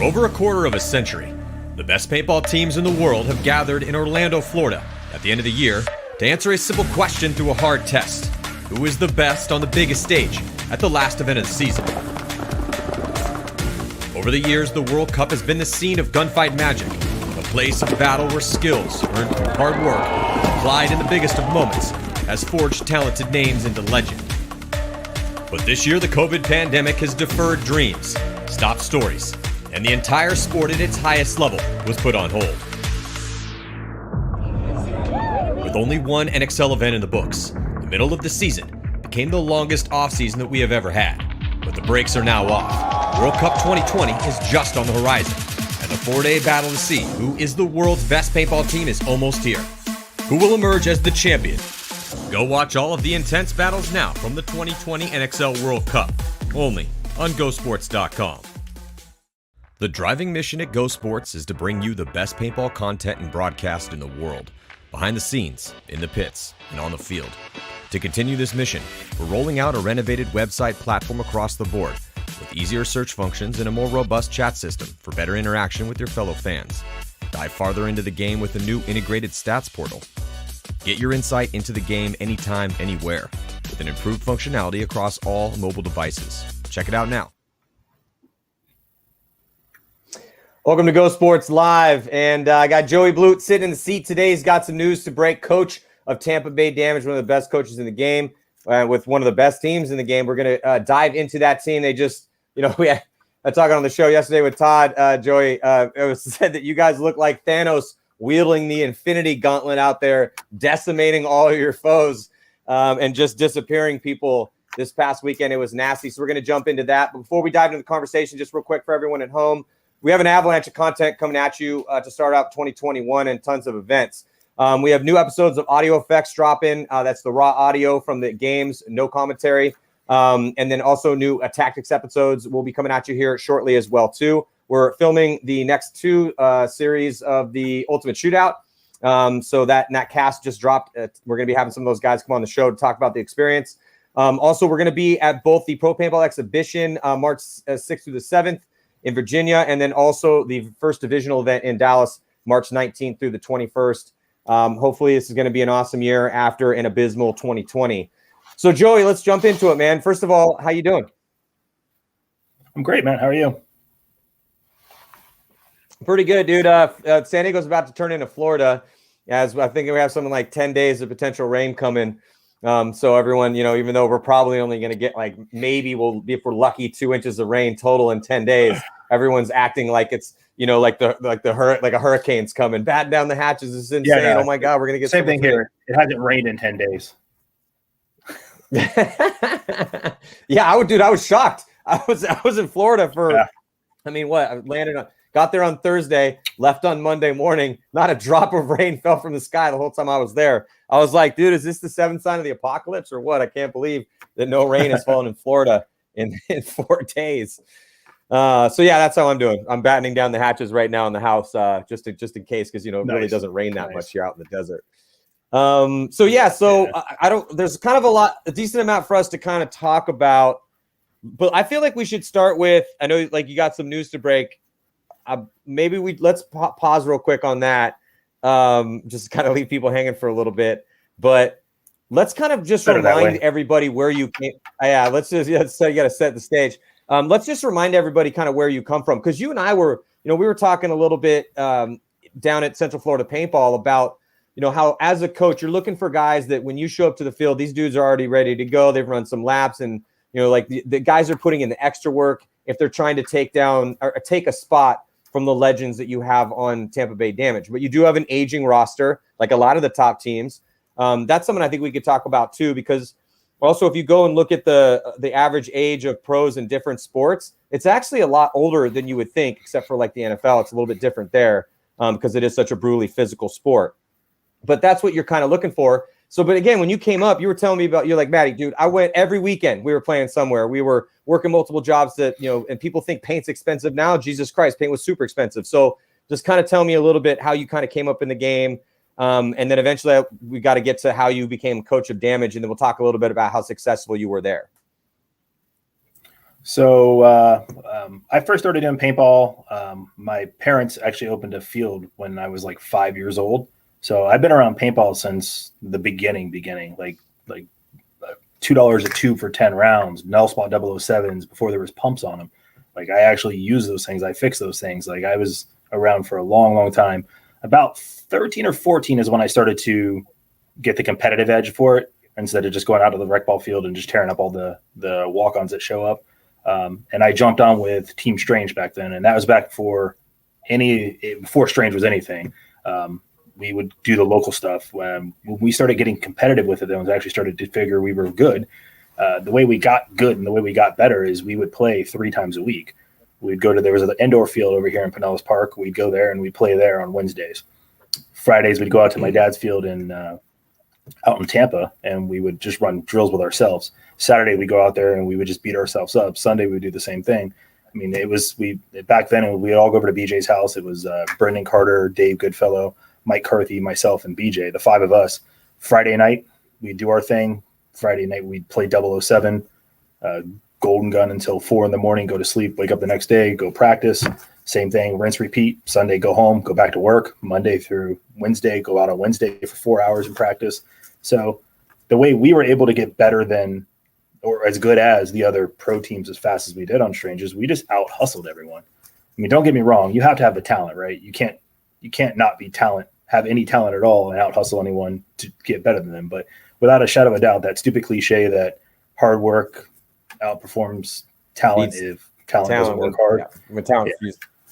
over a quarter of a century, the best paintball teams in the world have gathered in Orlando, Florida at the end of the year to answer a simple question through a hard test. Who is the best on the biggest stage at the last event of the season? Over the years, the World Cup has been the scene of gunfight magic, a place of battle where skills earned through hard work, applied in the biggest of moments, has forged talented names into legend. But this year, the COVID pandemic has deferred dreams, stopped stories, and the entire sport at its highest level was put on hold. With only one NXL event in the books, the middle of the season became the longest offseason that we have ever had. But the brakes are now off. World Cup 2020 is just on the horizon, and the 4-day battle to see who is the world's best paintball team is almost here. Who will emerge as the champion? Go watch all of the intense battles now from the 2020 NXL World Cup, only on GoSports.com. The driving mission at Go Sports is to bring you the best paintball content and broadcast in the world, behind the scenes, in the pits, and on the field. To continue this mission, we're rolling out a renovated website platform across the board, with easier search functions and a more robust chat system for better interaction with your fellow fans. Dive farther into the game with a new integrated stats portal. Get your insight into the game anytime, anywhere, with an improved functionality across all mobile devices. Check it out now. Welcome to Go Sports Live, and I got Joey Blute sitting in the seat today. He's got some news to break. Coach of Tampa Bay Damage, one of the best coaches in the game, with one of the best teams in the game. We're going to dive into that team. They just, we had talking on the show yesterday with Todd, Joey. It was said that you guys look like Thanos wielding the Infinity Gauntlet out there, decimating all of your foes, and just disappearing people this past weekend. It was nasty. So we're going to jump into that. But before we dive into the conversation, just real quick for everyone at home, we have an avalanche of content coming at you to start out 2021 and tons of events. We have new episodes of Audio Effects dropping. That's the raw audio from the games, no commentary. And then also new Tactics episodes will be coming at you here shortly as well, too. We're filming the next two series of the Ultimate Shootout. So that cast just dropped. We're going to be having some of those guys come on the show to talk about the experience. Also, we're going to be at both the Pro Paintball Exhibition March 6th through the 7th in Virginia, and then also the first divisional event in Dallas, March 19th through the 21st. Hopefully, this is going to be an awesome year after an abysmal 2020. So, Joey, let's jump into it, man. First of all, how you doing? I'm great, man. How are you? Pretty good, dude. San Diego's about to turn into Florida, as I think we have something like 10 days of potential rain coming. So everyone, even though we're probably only going to get maybe we'll be, if we're lucky, 2 inches of rain total in 10 days, everyone's acting like it's, like a hurricane's coming. Batten down the hatches is insane. Yeah, no, oh my God, we're going to get same thing here. It hasn't rained in 10 days. Yeah, I was shocked. I was in Florida for, I got there on Thursday, left on Monday morning. Not a drop of rain fell from the sky the whole time I was there. I was like, dude, is this the seventh sign of the apocalypse or what? I can't believe that no rain has fallen in Florida in 4 days. So yeah, that's how I'm doing. I'm battening down the hatches right now in the house, just in case, because it really doesn't rain that much here out in the desert. There's kind of a decent amount for us to kind of talk about, but I feel like we should start with, I know you got some news to break. Let's pause real quick on that. Just kind of leave people hanging for a little bit, but let's kind of just remind everybody where you came. You got to set the stage. Let's just remind everybody kind of where you come from. Cause you and I were, we were talking a little bit, down at Central Florida Paintball about, how as a coach, you're looking for guys that when you show up to the field, these dudes are already ready to go. They've run some laps and, the guys are putting in the extra work if they're trying to take down or take a spot from the legends that you have on Tampa Bay Damage. But you do have an aging roster, like a lot of the top teams. That's something I think we could talk about too, because also if you go and look at the average age of pros in different sports, it's actually a lot older than you would think, except for like the NFL. It's a little bit different there because it is such a brutally physical sport. But that's what you're kind of looking for. So, but again, when you came up, you were telling me about, you're like, Matty, dude, I went every weekend. We were playing somewhere. We were working multiple jobs that, and people think paint's expensive now. Jesus Christ, paint was super expensive. So just kind of tell me a little bit how you kind of came up in the game. And then eventually we got to get to how you became coach of Damage. And then we'll talk a little bit about how successful you were there. So I first started doing paintball. My parents actually opened a field when I was like 5 years old. So I've been around paintball since the beginning, like $2 a tube for 10 rounds, null spot 007s before there was pumps on them. Like I actually use those things. I fix those things. Like I was around for a long, long time. About 13 or 14 is when I started to get the competitive edge for it instead of just going out to the rec ball field and just tearing up all the walk-ons that show up. And I jumped on with Team Strange back then. And that was back before Strange was anything. We would do the local stuff. When we started getting competitive with it, then we actually started to figure we were good. The way we got good and the way we got better is we would play 3 times a week. We'd go to, there was an indoor field over here in Pinellas Park. We'd go there and we'd play there on Wednesdays. Fridays, we'd go out to my dad's field out in Tampa, and we would just run drills with ourselves. Saturday, we'd go out there and we would just beat ourselves up. Sunday, we would do the same thing. I mean, back then, we'd all go over to BJ's house. It was Brendan Carter, Dave Goodfellow, Mike Carthy, myself, and BJ, the 5 of us. Friday night, we'd do our thing. Friday night, we'd play 007, Golden Gun until 4 a.m, go to sleep, wake up the next day, go practice. Same thing, rinse, repeat. Sunday, go home, go back to work. Monday through Wednesday, go out on Wednesday for 4 hours and practice. So the way we were able to get better than or as good as the other pro teams as fast as we did on Strangers, we just out hustled everyone. I mean, don't get me wrong, you have to have the talent, right? You can't not be have any talent at all and out hustle anyone to get better than them. But without a shadow of a doubt, that stupid cliche that hard work outperforms talent if talent doesn't work hard. Yeah. When talent,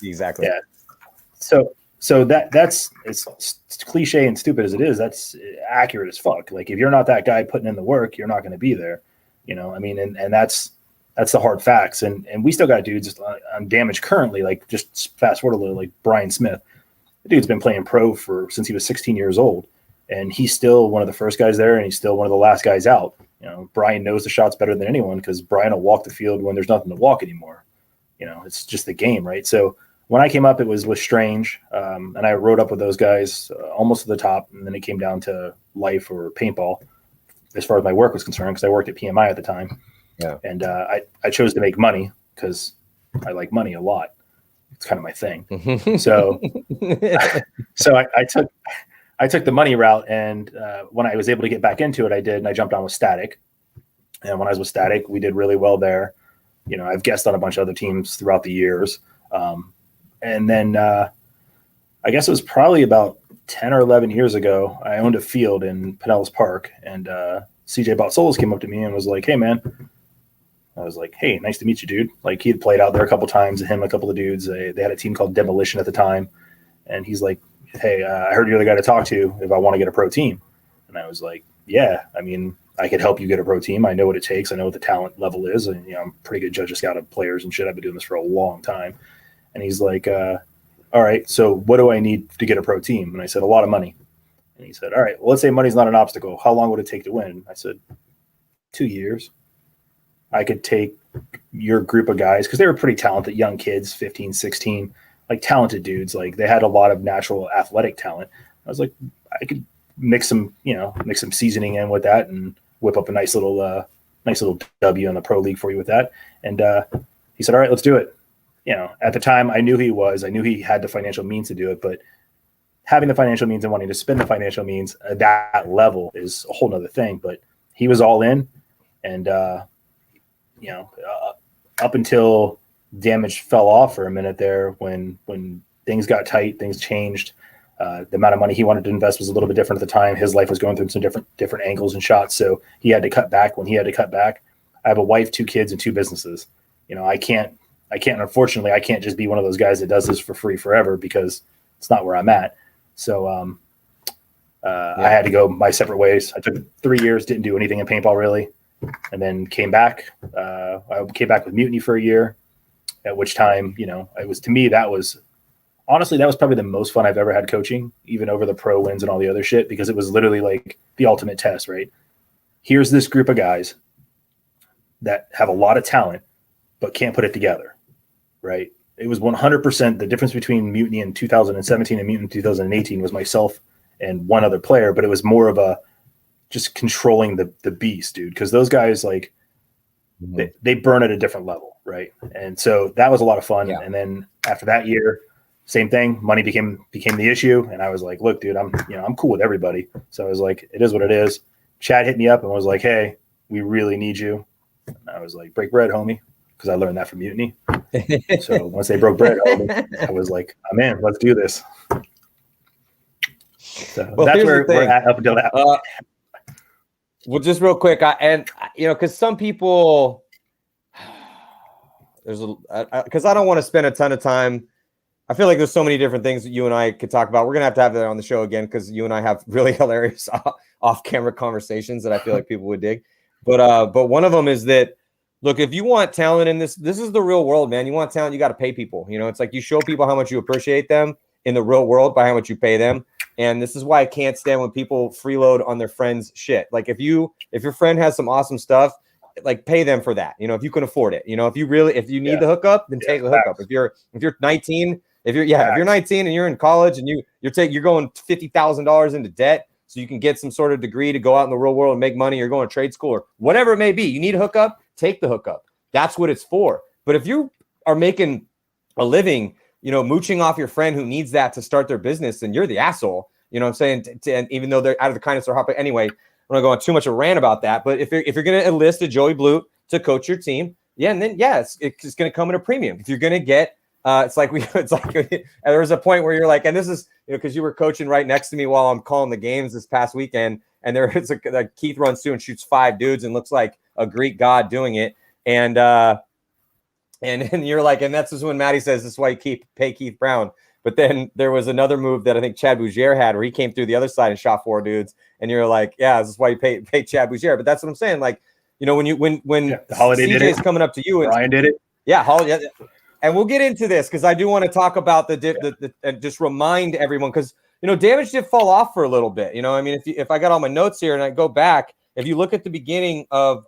exactly. Yeah. So that's it's cliche and stupid as it is. That's accurate as fuck. Like if you're not that guy putting in the work, you're not going to be there. You know, I mean, and that's the hard facts. And we still got dudes on Damage currently. Like just fast forward a little, like Brian Smith. The dude's been playing pro since he was 16 years old, and he's still one of the first guys there, and he's still one of the last guys out. You know, Brian knows the shots better than anyone because Brian will walk the field when there's nothing to walk anymore. You know, it's just the game, right? So when I came up, it was with Strange, and I rode up with those guys almost to the top, and then it came down to life or paintball as far as my work was concerned because I worked at PMI at the time. Yeah. And I chose to make money because I like money a lot. It's kind of my thing. So I took the money route, and when I was able to get back into it, I did, and I jumped on with Static. And when I was with Static, we did really well there. You know, I've guessed on a bunch of other teams throughout the years. And then I guess it was probably about 10 or 11 years ago, I owned a field in Pinellas Park, and CJ Botsolis came up to me and was like, "Hey, man." I was like, "Hey, nice to meet you, dude." Like he had played out there a couple times, him and a couple of dudes. They had a team called Demolition at the time. And he's like, "Hey, I heard you're the guy to talk to if I want to get a pro team." And I was like, "Yeah, I mean, I could help you get a pro team. I know what it takes. I know what the talent level is. And, you know, I'm a pretty good judge of scout of players and shit. I've been doing this for a long time." And he's like, "All right, so what do I need to get a pro team?" And I said, "A lot of money." And he said, "All right, well, let's say money's not an obstacle. How long would it take to win?" I said, 2 years. I could take your group of guys, because they were pretty talented, young kids, 15, 16, like talented dudes. Like they had a lot of natural athletic talent. I was like, I could mix some seasoning in with that and whip up a nice little W in the pro league for you with that. And he said, "All right, let's do it." You know, at the time I knew he had the financial means to do it, but having the financial means and wanting to spend the financial means at that level is a whole nother thing. But he was all in. And, you know, up until Damage fell off for a minute there, when things got tight, things changed. The amount of money he wanted to invest was a little bit different at the time. His life was going through some different angles and shots. So he had to cut back when he had to cut back. I have a wife, 2 kids, and 2 businesses. You know, unfortunately, I can't just be one of those guys that does this for free forever because it's not where I'm at. So I had to go my separate ways. I took 3 years, didn't do anything in paintball really, and then came back. I came back with Mutiny for a year, at which time, you know, it was, to me, that was probably the most fun I've ever had coaching, even over the pro wins and all the other shit, because it was literally like the ultimate test, right? Here's this group of guys that have a lot of talent, but can't put it together, right? It was 100% the difference between Mutiny in 2017 and Mutiny in 2018 was myself and one other player, but it was more of a just controlling the beast, dude. Because those guys, like, they burn at a different level, right? And so that was a lot of fun. Yeah. And then after that year, same thing. Money became the issue, and I was like, "Look, dude, I'm cool with everybody." So I was like, "It is what it is." Chad hit me up and was like, "Hey, we really need you." And I was like, "Break bread, homie," because I learned that from Mutiny. So once they broke bread, homie, I was like, "I'm in. Let's do this." So that's where we're at up until that. Well, just real quick, because some people, because I don't want to spend a ton of time. I feel like there's so many different things that you and I could talk about. We're gonna have to have that on the show again because you and I have really hilarious off-camera conversations that I feel like people would dig. But one of them is that, look, if you want talent in this is the real world, man. You want talent, you got to pay people. It's like you show people how much you appreciate them in the real world by how much you pay them. And this is why I can't stand when people freeload on their friends' shit. Like if your friend has some awesome stuff, like pay them for that. If you can afford it. If you need the hookup, then take the hookup. If you're 19. If you're 19 and you're in college and you're going $50,000 into debt so you can get some sort of degree to go out in the real world and make money, you're going to trade school or whatever it may be. You need a hookup, take the hookup. That's what it's for. But if you are making a living, mooching off your friend who needs that to start their business, then you're the asshole. You know what I'm saying? And even though they're out of the kindness of their heart, but anyway, I'm not going too much of a rant about that. But if you're going to enlist a Joey Blute to coach your team, it's going to come at a premium. If you're going to get there was a point where you're like, and this is because you were coaching right next to me while I'm calling the games this past weekend, and there is a Keith runs through and shoots 5 dudes and looks like a Greek god doing it, and you're like, and that's just when Matty says this is why you pay Keith Brown. But then there was another move that I think Chad Bougier had where he came through the other side and shot 4 dudes, and you're like, yeah, this is why you pay Chad Bougier. But that's what I'm saying, like when the Holiday CJ's coming up to you and Ryan did it, Holiday. And we'll get into this because I do want to talk about the and just remind everyone because Damage did fall off for a little bit. I mean, if I got all my notes here and I go back, if you look at the beginning of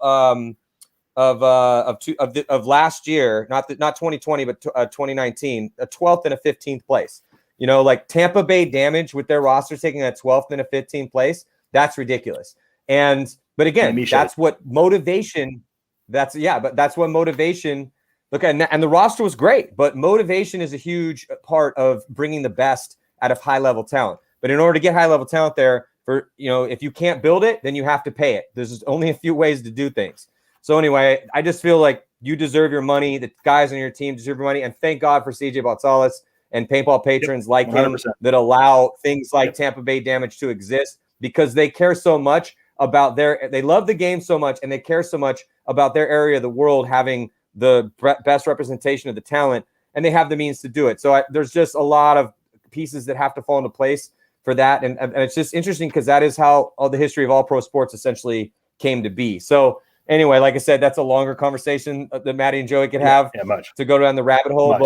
last year, not 2020 but 2019, a 12th and a 15th place. Like Tampa Bay Damage with their roster taking a 12th and a 15th place, that's ridiculous. But again, that's what motivation. That's what motivation. Look, and the roster was great, but motivation is a huge part of bringing the best out of high-level talent. But in order to get high-level talent there, if you can't build it, then you have to pay it. There's only a few ways to do things. So anyway, I just feel like you deserve your money. The guys on your team deserve your money, and thank God for CJ Balsalas and paintball patrons like 100%. Him that allow things like Tampa Bay Damage to exist because they care so much about they love the game so much, and they care so much about their area of the world having the best representation of the talent, and they have the means to do it. So there's just a lot of pieces that have to fall into place for that. And it's just interesting because that is how all the history of all pro sports essentially came to be. So anyway, like I said, that's a longer conversation that Matty and Joey could have to go down the rabbit hole.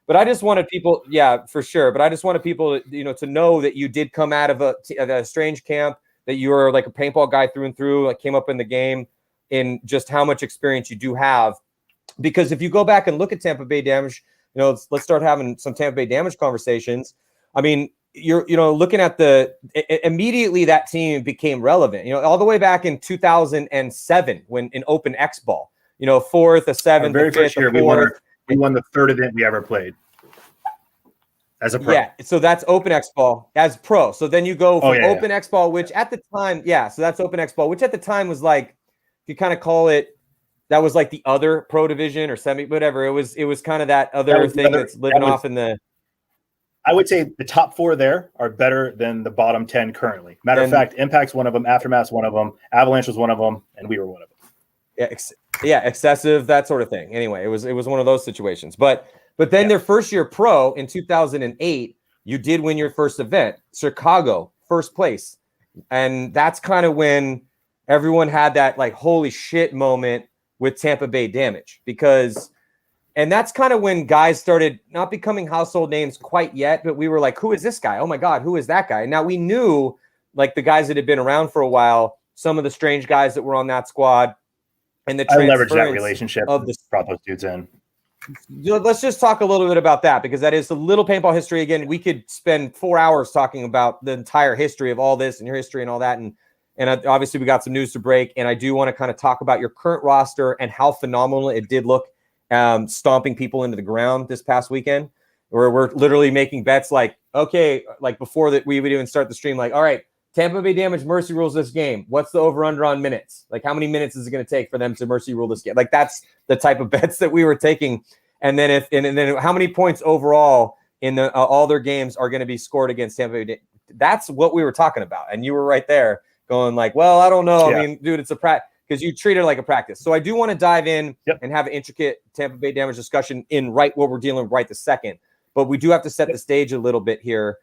But I just wanted people, for sure. But I just wanted people to know that you did come out of a strange camp, that you were like a paintball guy through and through, like came up in the game, in just how much experience you do have. Because if you go back and look at Tampa Bay Damage, let's start having some Tampa Bay Damage conversations. I mean, you're looking at immediately that team became relevant. All the way back in 2007 when in Open X Ball, 4th, a 7th, our very first year, we won the 3rd event we ever played as a pro. Yeah, so that's Open X Ball as pro. So then you go from Open X Ball, which at the time, so that's Open X Ball, which at the time was like, you kind of call it. That was like the other pro division or semi, whatever. It was kind of that other thing that's living off in the. I would say the top 4 there are better than the bottom 10 currently. Matter of fact, Impact's one of them, Aftermath's one of them, Avalanche was one of them, and we were one of them. Excessive, that sort of thing. Anyway, it was one of those situations. But then their first year pro in 2008, you did win your first event, Chicago, first place, and that's kind of when everyone had that like holy shit moment with Tampa Bay Damage and that's kind of when guys started not becoming household names quite yet, but we were like, who is this guy? Oh my God, who is that guy? And now we knew like the guys that had been around for a while, some of the strange guys that were on that squad, and the I leveraged that relationship brought those dudes in. Let's just talk a little bit about that because that is a little paintball history. Again, we could spend 4 hours talking about the entire history of all this and your history and all that. And obviously we got some news to break, and I do want to kind of talk about your current roster and how phenomenal it did look stomping people into the ground this past weekend, where we're literally making bets like, okay, like before that we would even start the stream, like, all right, Tampa Bay Damage mercy rules this game. What's the over-under on minutes? Like, how many minutes is it going to take for them to mercy rule this game? Like, that's the type of bets that we were taking. And then then how many points overall in the all their games are going to be scored against Tampa Bay? That's what we were talking about. And you were right there going like, well, I don't know. Yeah. I mean, dude, it's a practice, because you treat it like a practice. So I do want to dive in and have an intricate Tampa Bay Damage discussion in right what we're dealing with right this second. But we do have to set the stage a little bit here.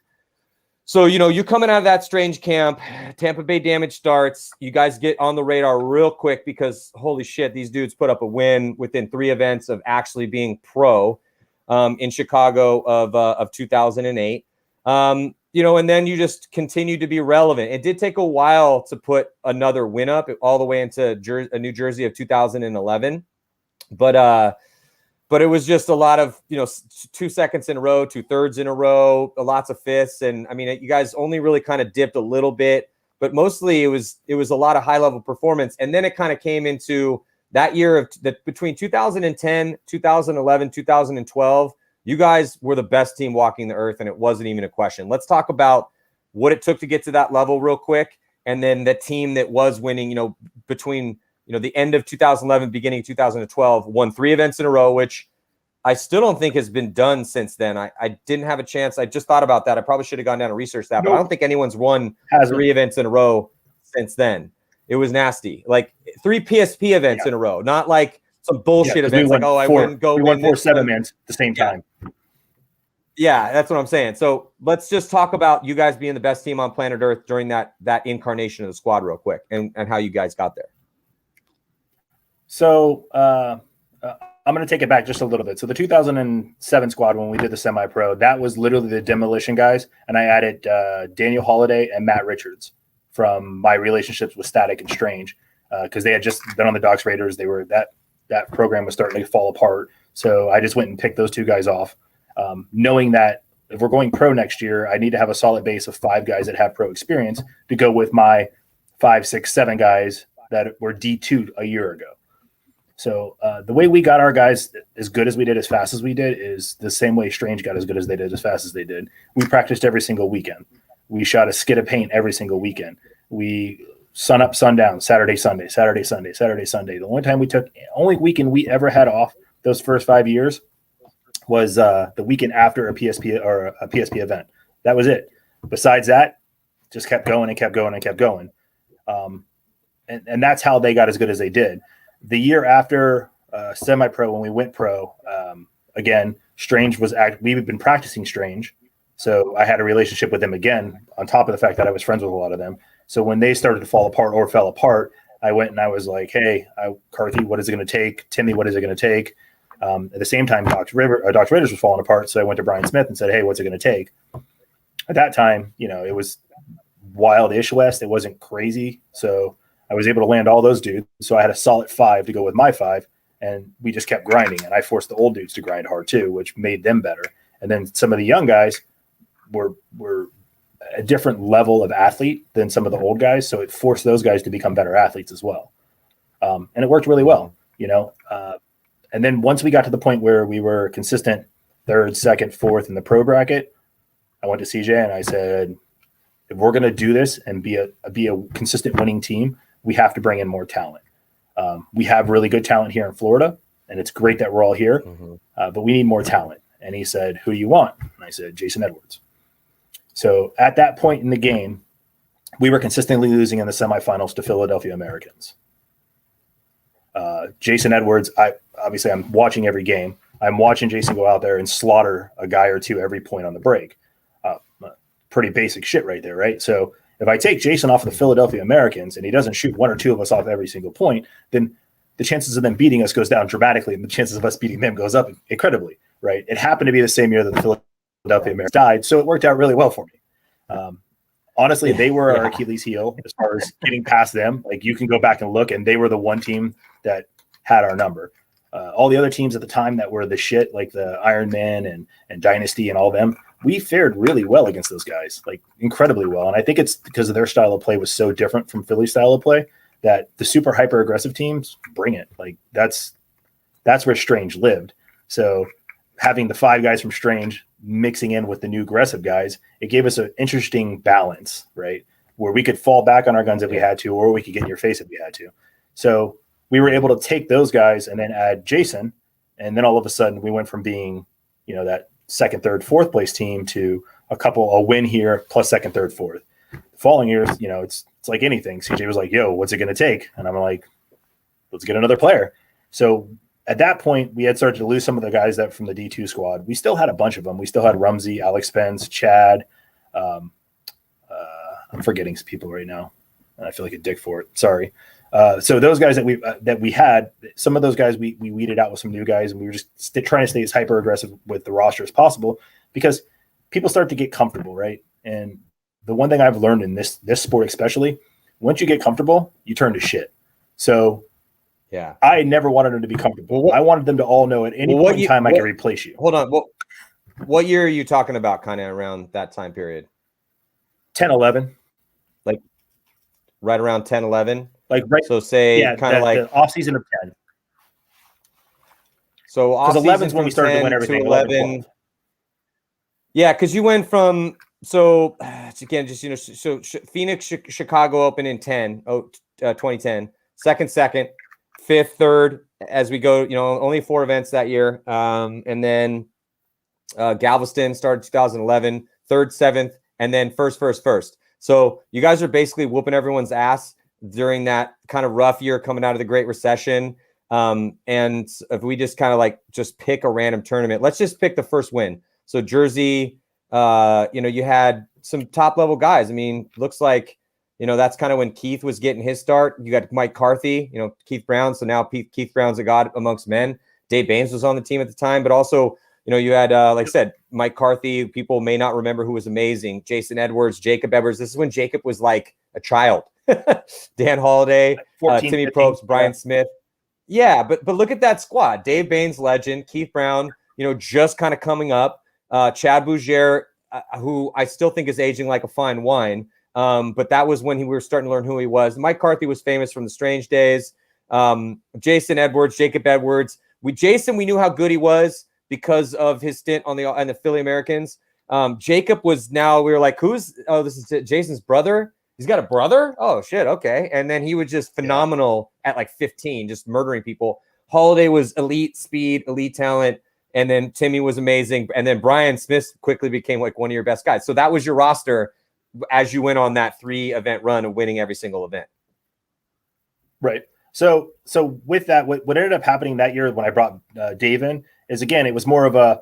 So, you coming out of that strange camp, Tampa Bay Damage starts. You guys get on the radar real quick because, holy shit, these dudes put up a win within 3 events of actually being pro in Chicago of 2008. And then you just continue to be relevant. It did take a while to put another win up all the way into New Jersey of 2011. But it was just a lot of, 2 seconds in a row, 2/3 in a row, lots of fifths. And I mean, you guys only really kind of dipped a little bit, but mostly it was a lot of high level performance. And then it kind of came into that year of between 2010, 2011, 2012, you guys were the best team walking the earth. And it wasn't even a question. Let's talk about what it took to get to that level real quick. And then the team that was winning, between the end of 2011, beginning of 2012, won 3 events in a row, which I still don't think has been done since then. I didn't have a chance. I just thought about that. I probably should have gone down and researched that, but I don't think anyone's won 3 events in a row since then. It was nasty. Like 3 PSP events in a row, not like some bullshit events like, I wouldn't go. We won 4 7-mans at the same time. Yeah, that's what I'm saying. So let's just talk about you guys being the best team on planet Earth during that incarnation of the squad real quick and how you guys got there. So I'm going to take it back just a little bit. So the 2007 squad, when we did the semi-pro, that was literally the demolition guys. And I added Daniel Holiday and Matt Richards from my relationships with Static and Strange, because they had just been on the Docs Raiders. They were that program was starting to fall apart. So I just went and picked those 2 guys off, knowing that if we're going pro next year, I need to have a solid base of 5 guys that have pro experience to go with my 5, 6, 7 guys that were D2 a year ago. So the way we got our guys as good as we did, as fast as we did, is the same way Strange got as good as they did, as fast as they did. We practiced every single weekend. We shot a skid of paint every single weekend. We sun up, sundown, Saturday, Sunday, Saturday, Sunday, Saturday, Sunday. The only weekend we ever had off those first 5 years was the weekend after a PSP or a PSP event. That was it. Besides that, just kept going and kept going and kept going. And that's how they got as good as they did. The year after semi-pro, when we went pro, again, Strange we've been practicing Strange. So I had a relationship with them again, on top of the fact that I was friends with a lot of them. So when they started to fall apart or fell apart, I went and I was like, hey, Carthy, what is it going to take? Timmy, what is it going to take? At the same time, Docs Raiders was falling apart. So I went to Brian Smith and said, hey, what's it going to take? At that time, it was wild-ish West. It wasn't crazy. So I was able to land all those dudes. So I had a solid 5 to go with my 5, and we just kept grinding. And I forced the old dudes to grind hard too, which made them better. And then some of the young guys were a different level of athlete than some of the old guys. So it forced those guys to become better athletes as well. And it worked really well, and then once we got to the point where we were consistent 3rd, 2nd, 4th in the pro bracket, I went to CJ and I said, if we're going to do this and be a consistent winning team, we have to bring in more talent. We have really good talent here in Florida, and it's great that we're all here, but we need more talent. And he said, who do you want? And I said, Jason Edwards. So at that point in the game, we were consistently losing in the semifinals to Philadelphia Americans. Jason Edwards, I'm watching every game. I'm watching Jason go out there and slaughter a guy or 2 every point on the break. Pretty basic shit right there, right? So if I take Jason off of the Philadelphia Americans and he doesn't shoot 1 or 2 of us off every single point, then the chances of them beating us goes down dramatically, and the chances of us beating them goes up incredibly, right? It happened to be the same year that the Philadelphia Americans died, so it worked out really well for me. Honestly, they were our Achilles heel as far as getting past them. Like, you can go back and look, and they were the one team that had our number. All the other teams at the time that were the shit, like the Iron Man and Dynasty and all them, we fared really well against those guys, like incredibly well. And I think it's because of their style of play was so different from Philly's style of play that the super hyper aggressive teams bring it. Like, that's that's where Strange lived. So having the 5 guys from Strange mixing in with the new aggressive guys, it gave us an interesting balance, right? Where we could fall back on our guns if we had to, or we could get in your face if we had to. So we were able to take those guys and then add Jason. And then all of a sudden we went from being, you know, that second, third, fourth place team to a win here plus second, third, fourth. The following years, you know, it's like anything. CJ was like, yo, what's it going to take? And I'm like, let's get another player. So at that point, we had started to lose some of the guys that from the D2 squad. We still had a bunch of them. We still had Rumsey, Alex Spence, Chad. I'm forgetting some people right now, and I feel like a dick for it. Sorry. So those guys that we had, some of those guys we weeded out with some new guys, and we were just trying to stay as hyper aggressive with the roster as possible because people start to get comfortable, right? And the one thing I've learned in this sport, especially, once you get comfortable, you turn to shit. So yeah, I never wanted them to be comfortable. I wanted them to all know at any point in time I could replace you. Hold on. What year are you talking about? Kind of around that time period? 10, 11. Like right around 10, 11? Like right. So say kind of like the off season of 10. So off season 11 is when we started to win everything. 11. Yeah, because you went from again, just, you know, so Phoenix, Chicago open in 2010, second, fifth, third, as we go, you know, only 4 events that year. And then Galveston started 2011, third, seventh, and then first. So you guys are basically whooping everyone's ass during that kind of rough year coming out of the Great Recession. And if we just kind of like just pick a random tournament, let's just pick the first win. So Jersey, you know, you had some top level guys. I mean, looks like, you know, that's kind of when Keith was getting his start. You got Mike Carthy, you know, Keith Brown. So now Keith Brown's a god amongst men. Dave Baines was on the team at the time, but also, you know, you had, like I said, Mike Carthy. People may not remember who was amazing. Jason Edwards, Jacob Edwards. This is when Jacob was like a child. Dan Holiday, 14, Timmy 15, Probst, Brian Smith. Yeah, but look at that squad. Dave Baines, legend. Keith Brown, you know, just kind of coming up. Chad Bougier, who I still think is aging like a fine wine. But that was when we were starting to learn who he was. Mike Carthy was famous from the Strange days. Jason Edwards, Jacob Edwards. Jason, we knew how good he was because of his stint on the Philly Americans. Jacob was now, we were like, this is Jason's brother? He's got a brother? Oh, shit, okay. And then he was just phenomenal at like 15, just murdering people. Holiday was elite speed, elite talent. And then Timmy was amazing. And then Brian Smith quickly became like one of your best guys. So that was your roster as you went on that 3-event run of winning every single event. Right. So with that, what ended up happening that year when I brought Dave in is, again, it was more of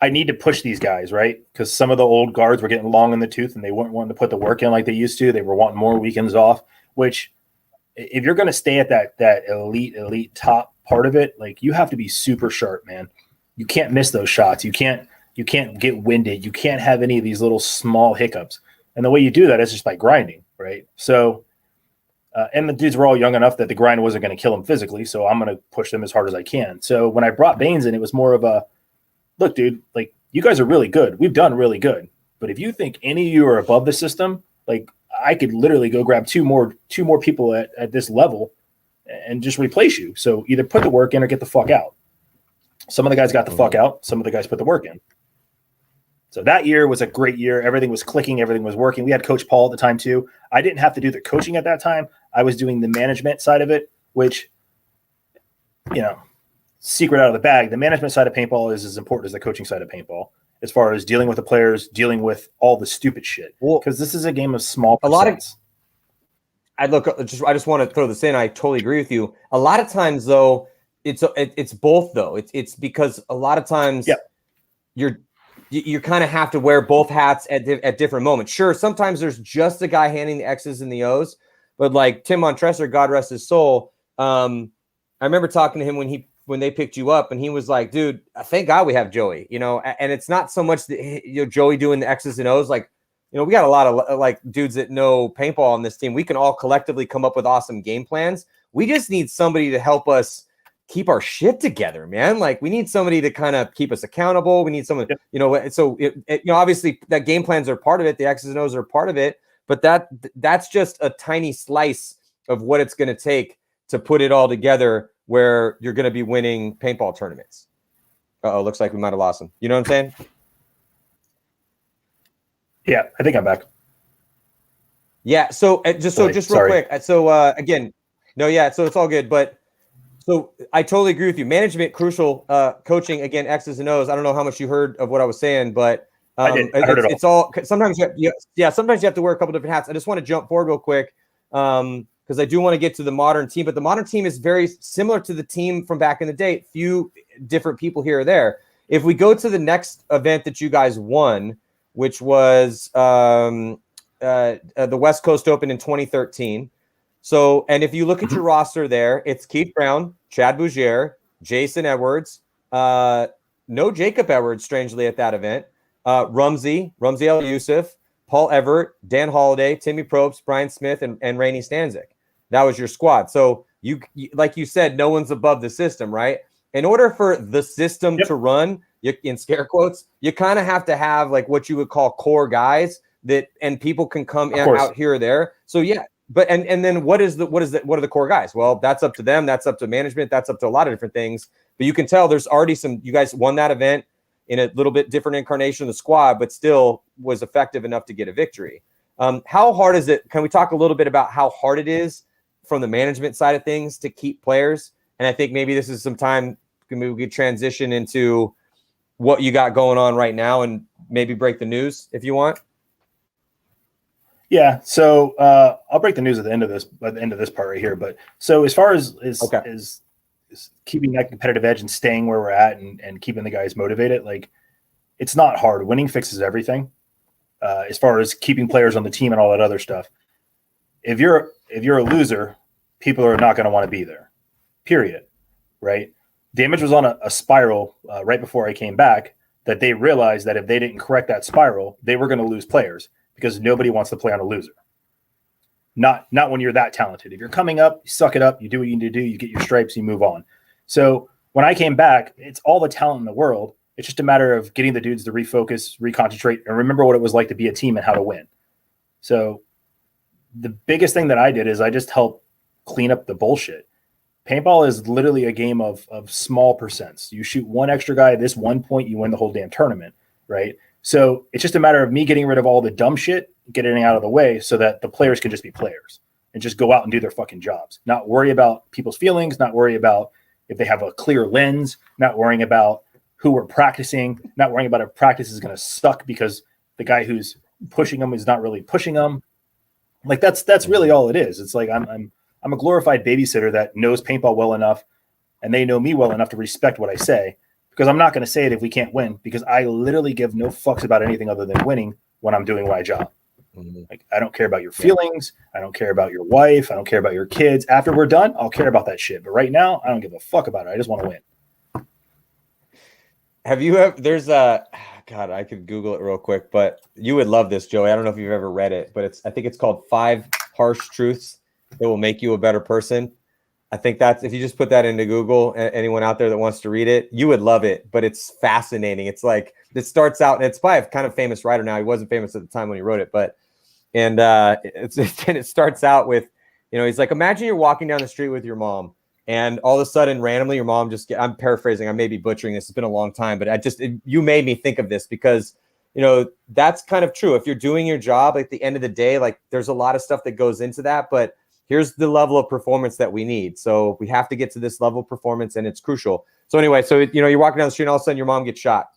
I need to push these guys, right? Because some of the old guards were getting long in the tooth and they weren't wanting to put the work in like they used to. They were wanting more weekends off, which if you're going to stay at that elite top part of it, like you have to be super sharp, man. You can't miss those shots. You can't get winded. You can't have any of these little small hiccups. And the way you do that is just by grinding, right? So, and the dudes were all young enough that the grind wasn't going to kill them physically. So I'm going to push them as hard as I can. So when I brought Baines in, it was more of look, dude, like you guys are really good. We've done really good. But if you think any of you are above the system, like I could literally go grab two more people at this level and just replace you. So either put the work in or get the fuck out. Some of the guys got the fuck out. Some of the guys put the work in. So that year was a great year. Everything was clicking. Everything was working. We had Coach Paul at the time too. I didn't have to do the coaching at that time. I was doing the management side of it, which, you know, secret out of the bag, the management side of paintball is as important as the coaching side of paintball, as far as dealing with the players, dealing with all the stupid shit. Because this is a game of small percents. I just want to throw this in. I totally agree with you. A lot of times, though, it's both. Though it's because a lot of times you kind of have to wear both hats at different moments. Sure, sometimes there's just a guy handing the X's and the O's, but like Tim Montresor, God rest his soul. I remember talking to him when they picked you up, and he was like, dude, thank God we have Joey, you know, and it's not so much that, you know, Joey doing the X's and O's. Like, you know, we got a lot of like dudes that know paintball on this team. We can all collectively come up with awesome game plans. We just need somebody to help us keep our shit together, man. Like we need somebody to kind of keep us accountable. We need someone, you know, so you know, obviously that game plans are part of it. The X's and O's are part of it, but that's just a tiny slice of what it's going to take to put it all together where you're going to be winning paintball tournaments. Uh-oh, looks like we might have lost him. You know what I'm saying? Yeah, I think I'm back. Yeah. So just real quick. So again, no, yeah. So it's all good. But so I totally agree with you. Management, crucial. Coaching, again, X's and O's. I don't know how much you heard of what I was saying, but I heard it's all. Sometimes sometimes you have to wear a couple different hats. I just want to jump forward real quick because I do want to get to the modern team. But the modern team is very similar to the team from back in the day. Few different people here or there. If we go to the next event that you guys won, which was the West Coast Open in 2013. So, and if you look at your roster there, it's Keith Brown, Chad Bougier, Jason Edwards, no Jacob Edwards, strangely, at that event, Rumsey El Youssef, Paul Everett, Dan Holliday, Timmy Probst, Brian Smith, and Rainey Stanzik. That was your squad. So you like you said, no one's above the system, right? In order for the system to run, in scare quotes, you kind of have to have like what you would call core guys that, and people can come out here or there. So yeah, but and then what are the core guys? Well, that's up to them. That's up to management. That's up to a lot of different things. But you can tell there's already you guys won that event in a little bit different incarnation of the squad, but still was effective enough to get a victory. How hard is it? Can we talk a little bit about how hard it is from the management side of things to keep players? And I think maybe this is some time we could transition into what you got going on right now and maybe break the news if you want. Yeah. So I'll break the news at the end of this part right here. But so as far as keeping that competitive edge and staying where we're at and keeping the guys motivated, like it's not hard. Winning fixes everything. As far as keeping players on the team and all that other stuff. If you're a loser, people are not going to want to be there. Period. Right? Damage was on a spiral right before I came back that they realized that if they didn't correct that spiral, they were going to lose players because nobody wants to play on a loser. Not when you're that talented. If you're coming up, you suck it up, you do what you need to do, you get your stripes, you move on. So when I came back, it's all the talent in the world. It's just a matter of getting the dudes to refocus, reconcentrate, and remember what it was like to be a team and how to win. So the biggest thing that I did is I just helped clean up the bullshit. Paintball is literally a game of small percents. You shoot one extra guy at this one point, you win the whole damn tournament, right? So it's just a matter of me getting rid of all the dumb shit, getting it out of the way so that the players can just be players and just go out and do their fucking jobs. Not worry about people's feelings, not worry about if they have a clear lens, not worrying about who we're practicing, not worrying about if practice is going to suck because the guy who's pushing them is not really pushing them. Like that's really all it is. It's like I'm a glorified babysitter that knows paintball well enough and they know me well enough to respect what I say because I'm not going to say it if we can't win because I literally give no fucks about anything other than winning when I'm doing my job. Mm-hmm. Like I don't care about your feelings. I don't care about your wife. I don't care about your kids. After we're done, I'll care about that shit. But right now, I don't give a fuck about it. I just want to win. Have you ever, God, I could Google it real quick, but you would love this, Joey. I don't know if you've ever read it, but I think it's called 5 Harsh Truths That Will Make You a Better Person. I think that's, if you just put that into Google, anyone out there that wants to read it, you would love it, but it's fascinating. It's like, it starts out, and it's by a kind of famous writer now. He wasn't famous at the time when he wrote it, but, and it starts out with, he's like, imagine you're walking down the street with your mom, and all of a sudden, randomly, your mom I'm paraphrasing, I may be butchering this, it's been a long time, but you made me think of this because, that's kind of true. If you're doing your job at the end of the day, like there's a lot of stuff that goes into that, but here's the level of performance that we need. So we have to get to this level of performance, and it's crucial. So anyway, you're walking down the street and all of a sudden your mom gets shot.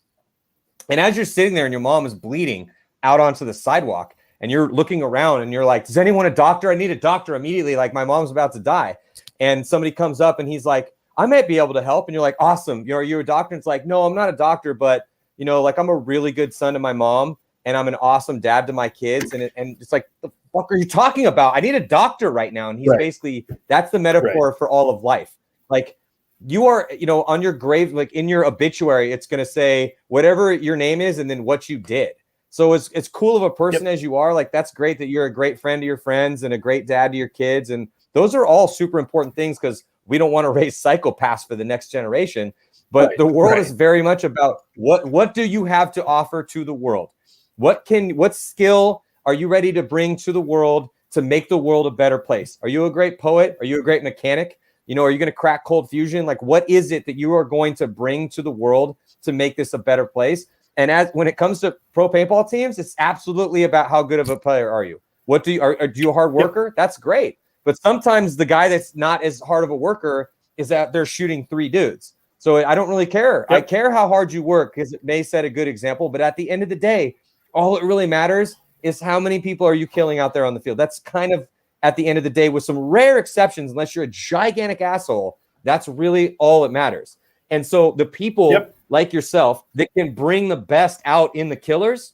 And as you're sitting there and your mom is bleeding out onto the sidewalk and you're looking around and you're like, does anyone a doctor? I need a doctor immediately. Like my mom's about to die. And somebody comes up and he's like, I might be able to help. And you're like, awesome. Are you a doctor? And it's like, no, I'm not a doctor, but like I'm a really good son to my mom and I'm an awesome dad to my kids. And it's like, the fuck are you talking about? I need a doctor right now. And he's basically, that's the metaphor for all of life. Like you are, on your grave, like in your obituary, it's going to say whatever your name is and then what you did. So it's cool of a person as you are. Like, that's great that you're a great friend to your friends and a great dad to your kids. And those are all super important things because we don't want to raise psychopaths for the next generation. But the world is very much about what do you have to offer to the world? What skill are you ready to bring to the world to make the world a better place? Are you a great poet? Are you a great mechanic? You know, are you going to crack cold fusion? Like, what is it that you are going to bring to the world to make this a better place? And when it comes to pro paintball teams, it's absolutely about how good of a player are you. What do you are you a hard worker? Yep. That's great. But sometimes the guy that's not as hard of a worker is out there shooting 3 dudes. So I don't really care. Yep. I care how hard you work because it may set a good example. But at the end of the day, all it really matters is how many people are you killing out there on the field. That's kind of at the end of the day, with some rare exceptions, unless you're a gigantic asshole, that's really all that matters. And so the people like yourself that can bring the best out in the killers,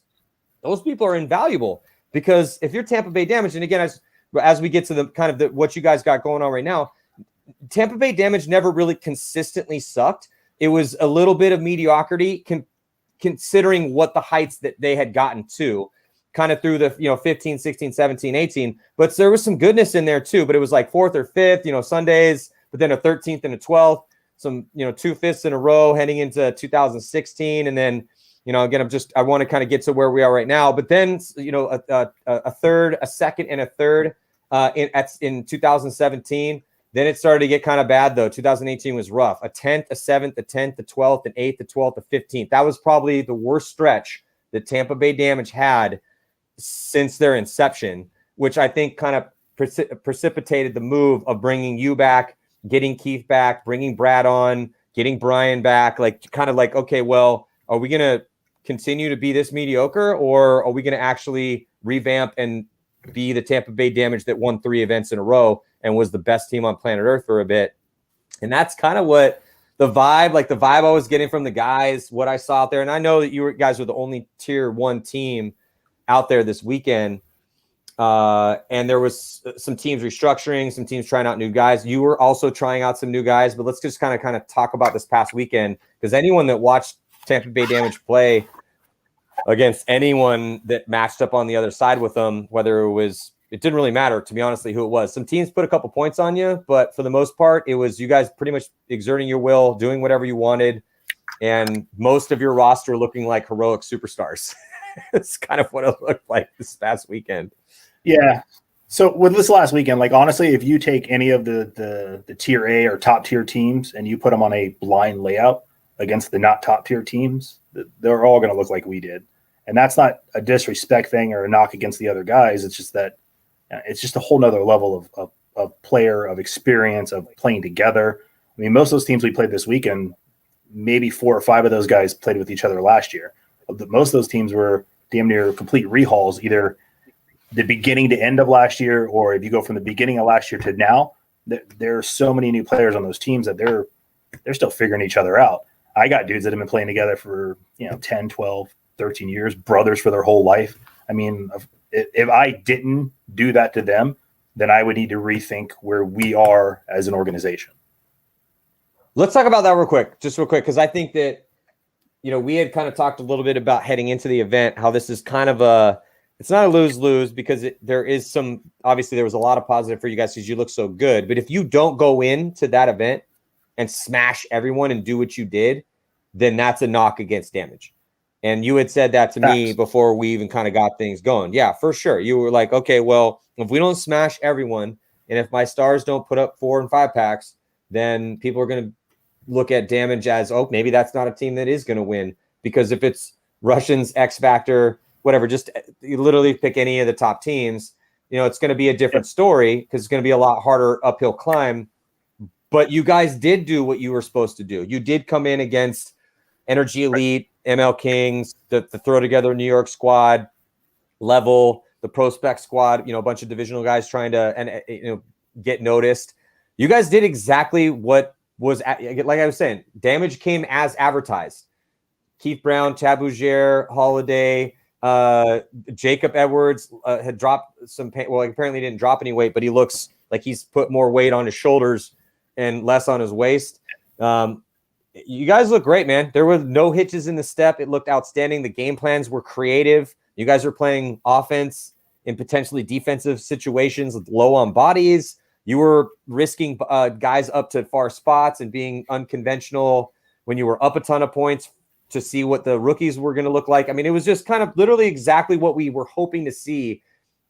those people are invaluable. Because if you're Tampa Bay Damage, and again, as we get to the kind of what you guys got going on right now, Tampa Bay Damage never really consistently sucked. It was a little bit of mediocrity considering what the heights that they had gotten to kind of through the 15, 16, 17, 18. But there was some goodness in there too. But it was like 4th or 5th, Sundays, but then a 13th and a 12th, some 2 5ths in a row heading into 2016. And then, again, I want to kind of get to where we are right now. But then, a third, a second, and a third in 2017. Then it started to get kind of bad, though. 2018 was rough. A 10th, a 7th, a 10th, a 12th, an 8th, a 12th, a 15th. That was probably the worst stretch that Tampa Bay Damage had since their inception, which I think kind of precipitated the move of bringing you back, getting Keith back, bringing Brad on, getting Brian back. Okay, well, are we going to continue to be this mediocre, or are we going to actually revamp and be the Tampa Bay Damage that won 3 events in a row and was the best team on planet Earth for a bit? And that's kind of what the vibe I was getting from the guys, what I saw out there. And I know that you guys were the only tier 1 team out there this weekend. And there was some teams restructuring, some teams trying out new guys. You were also trying out some new guys, but let's just kind of talk about this past weekend, because anyone that watched Tampa Bay Damage play against anyone that matched up on the other side with them, it didn't really matter, to be honestly, who it was. Some teams put a couple points on you, but for the most part, it was you guys pretty much exerting your will, doing whatever you wanted, and most of your roster looking like heroic superstars. It's kind of what it looked like this past weekend. Yeah. So with this last weekend, honestly, if you take any of the tier A or top tier teams and you put them on a blind layout against the not top tier teams, they're all going to look like we did. And that's not a disrespect thing or a knock against the other guys. It's just that it's just a whole nother level of player, of experience, of playing together. I mean, most of those teams we played this weekend, maybe 4 or 5 of those guys played with each other last year. Most of those teams were damn near complete rehauls, either the beginning to end of last year, or if you go from the beginning of last year to now, there are so many new players on those teams that they're still figuring each other out. I got dudes that have been playing together for 10, 12, 13 years, brothers for their whole life. I mean, if I didn't do that to them, then I would need to rethink where we are as an organization. Let's talk about that real quick, because I think that, we had kind of talked a little bit about heading into the event, how this is kind of it's not a lose-lose, because there is obviously there was a lot of positive for you guys because you look so good. But if you don't go into that event and smash everyone and do what you did, then that's a knock against Damage. And you had said that to me before we even kind of got things going. Yeah, for sure. You were like, okay, well, if we don't smash everyone, and if my stars don't put up 4 and 5 packs, then people are going to look at Damage as, oh, maybe that's not a team that is going to win. Because if it's Russians, X Factor, whatever, just you literally pick any of the top teams, it's going to be a different story, because it's going to be a lot harder uphill climb. But you guys did do what you were supposed to do. You did come in against Energy Elite, ML Kings, the throw together New York squad, Level, the Prospect squad, a bunch of divisional guys trying to get noticed. You guys did exactly what was, like I was saying, Damage came as advertised. Keith Brown, Tabougier, Holiday, Jacob Edwards had dropped some pain. Well, apparently he didn't drop any weight, but he looks like he's put more weight on his shoulders and less on his waist. You guys look great, man. There were no hitches in the step. It looked outstanding. The game plans were creative. You guys were playing offense in potentially defensive situations with low on bodies. You were risking guys up to far spots and being unconventional when you were up a ton of points to see what the rookies were going to look like. I mean, it was just kind of literally exactly what we were hoping to see.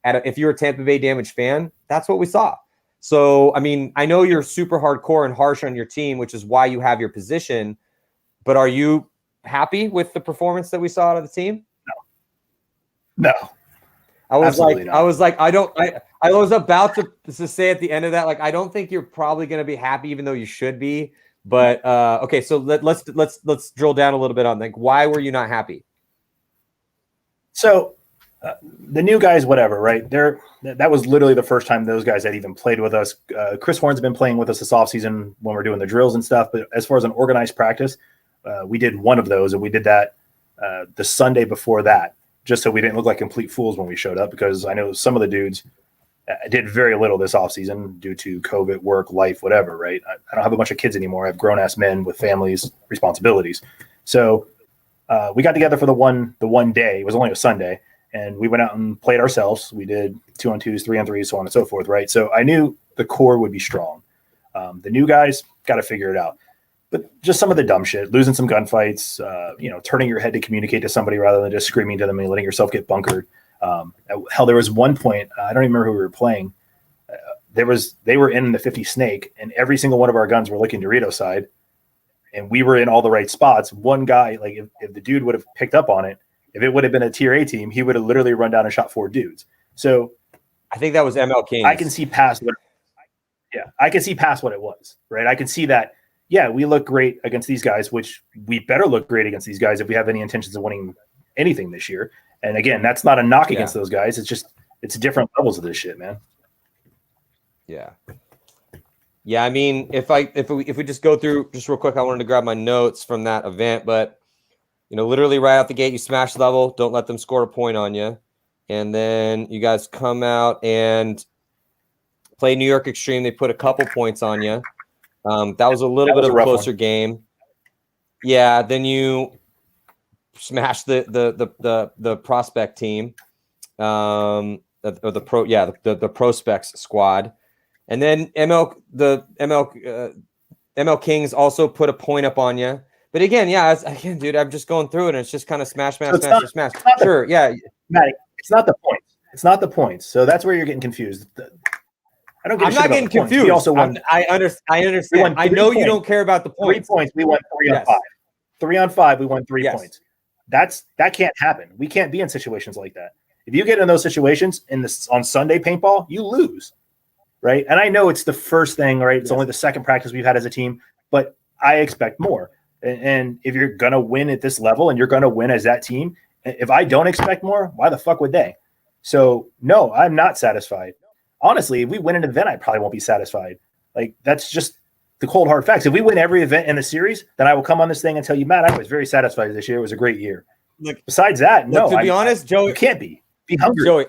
If you're a Tampa Bay Damage fan, that's what we saw. So, I mean, I know you're super hardcore and harsh on your team, which is why you have your position, but are you happy with the performance that we saw out of the team? No. I was Absolutely like, not. I was like, I was about to say at the end of that, like, I don't think you're probably going to be happy, even though you should be. But okay, so let's drill down a little bit on like why were you not happy? So the new guys, whatever, right? That was literally the first time those guys had even played with us. Chris Horn's been playing with us this offseason when we're doing the drills and stuff. But as far as an organized practice, we did one of those, and we did that the Sunday before that, just so we didn't look like complete fools when we showed up, because I know some of the dudes did very little this offseason due to COVID, work, life, whatever, right? I don't have a bunch of kids anymore. I have grown-ass men with families, responsibilities. So we got together for the one day. It was only a Sunday, and we went out and played ourselves. We did 2-on-2s, 3-on-3s, so on and so forth, right? So I knew the core would be strong. The new guys got to figure it out. But just some of the dumb shit, losing some gunfights, turning your head to communicate to somebody rather than just screaming to them and letting yourself get bunkered. Hell, there was one point, I don't even remember who we were playing. They were in the 50 snake, and every single one of our guns were looking Dorito side, and we were in all the right spots. One guy, like if the dude would have picked up on it, if it would have been a tier A team, he would have literally run down and shot 4 dudes. So I think that was ML King. I can see past what it was, right? I can see that. Yeah, we look great against these guys, which we better look great against these guys if we have any intentions of winning anything this year. And again, that's not a knock against those guys. It's different levels of this shit, man. Yeah. Yeah, I mean, if we just go through just real quick, I wanted to grab my notes from that event, but literally right out the gate, you smash level, don't let them score a point on you. And then you guys come out and play New York Extreme. They put a couple points on you. That was a little bit of a closer game. Yeah, then you smashed the prospect team, or the prospects squad, and then ML Kings also put a point up on you. But again, dude, I'm just going through it, and it's just kind of smash. Sure, yeah, Matty, it's not the points. It's not the points. So that's where you're getting confused. I'm not getting confused. We also won. I understand. I know you don't care about the points. 3 points. We won 3 on 5. 3 on 5. We won 3 points. That can't happen. We can't be in situations like that. If you get in those situations on Sunday paintball, you lose, right? And I know it's the first thing, right? It's only the second practice we've had as a team, but I expect more. And if you're gonna win at this level and you're gonna win as that team, if I don't expect more, why the fuck would they? So no, I'm not satisfied. Honestly, if we win an event, I probably won't be satisfied. Like, that's just the cold hard facts. If we win every event in the series, then I will come on this thing and tell you, Matt, I was very satisfied this year. It was a great year. Look, besides that, no. To be honest, Joey, you can't be hungry. Joey,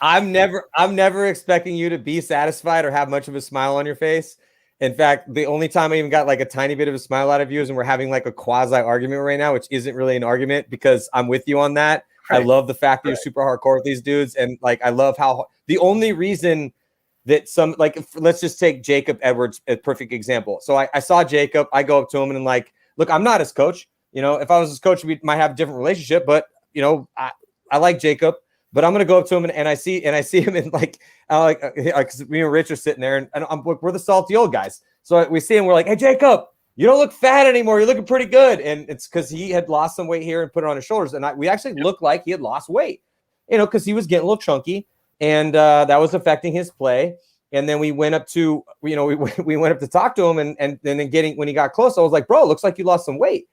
I'm never expecting you to be satisfied or have much of a smile on your face. In fact, the only time I even got like a tiny bit of a smile out of you is when we're having like a quasi argument right now, which isn't really an argument because I'm with you on that. Right. I love the fact that you're super hardcore with these dudes. And like, I love how the only reason that let's just take Jacob Edwards, a perfect example. So I saw Jacob, I go up to him and like, look, I'm not his coach. If I was his coach, we might have a different relationship, but I like Jacob, but I'm going to go up to him and I see him in because me and Rich are sitting there and we're the salty old guys. So we see him, we're like, hey, Jacob, you don't look fat anymore. You're looking pretty good. And it's because he had lost some weight here and put it on his shoulders. And we actually looked like he had lost weight, because he was getting a little chunky and that was affecting his play. And then we went up to, we went up to talk to him and then when he got close, I was like, bro, it looks like you lost some weight.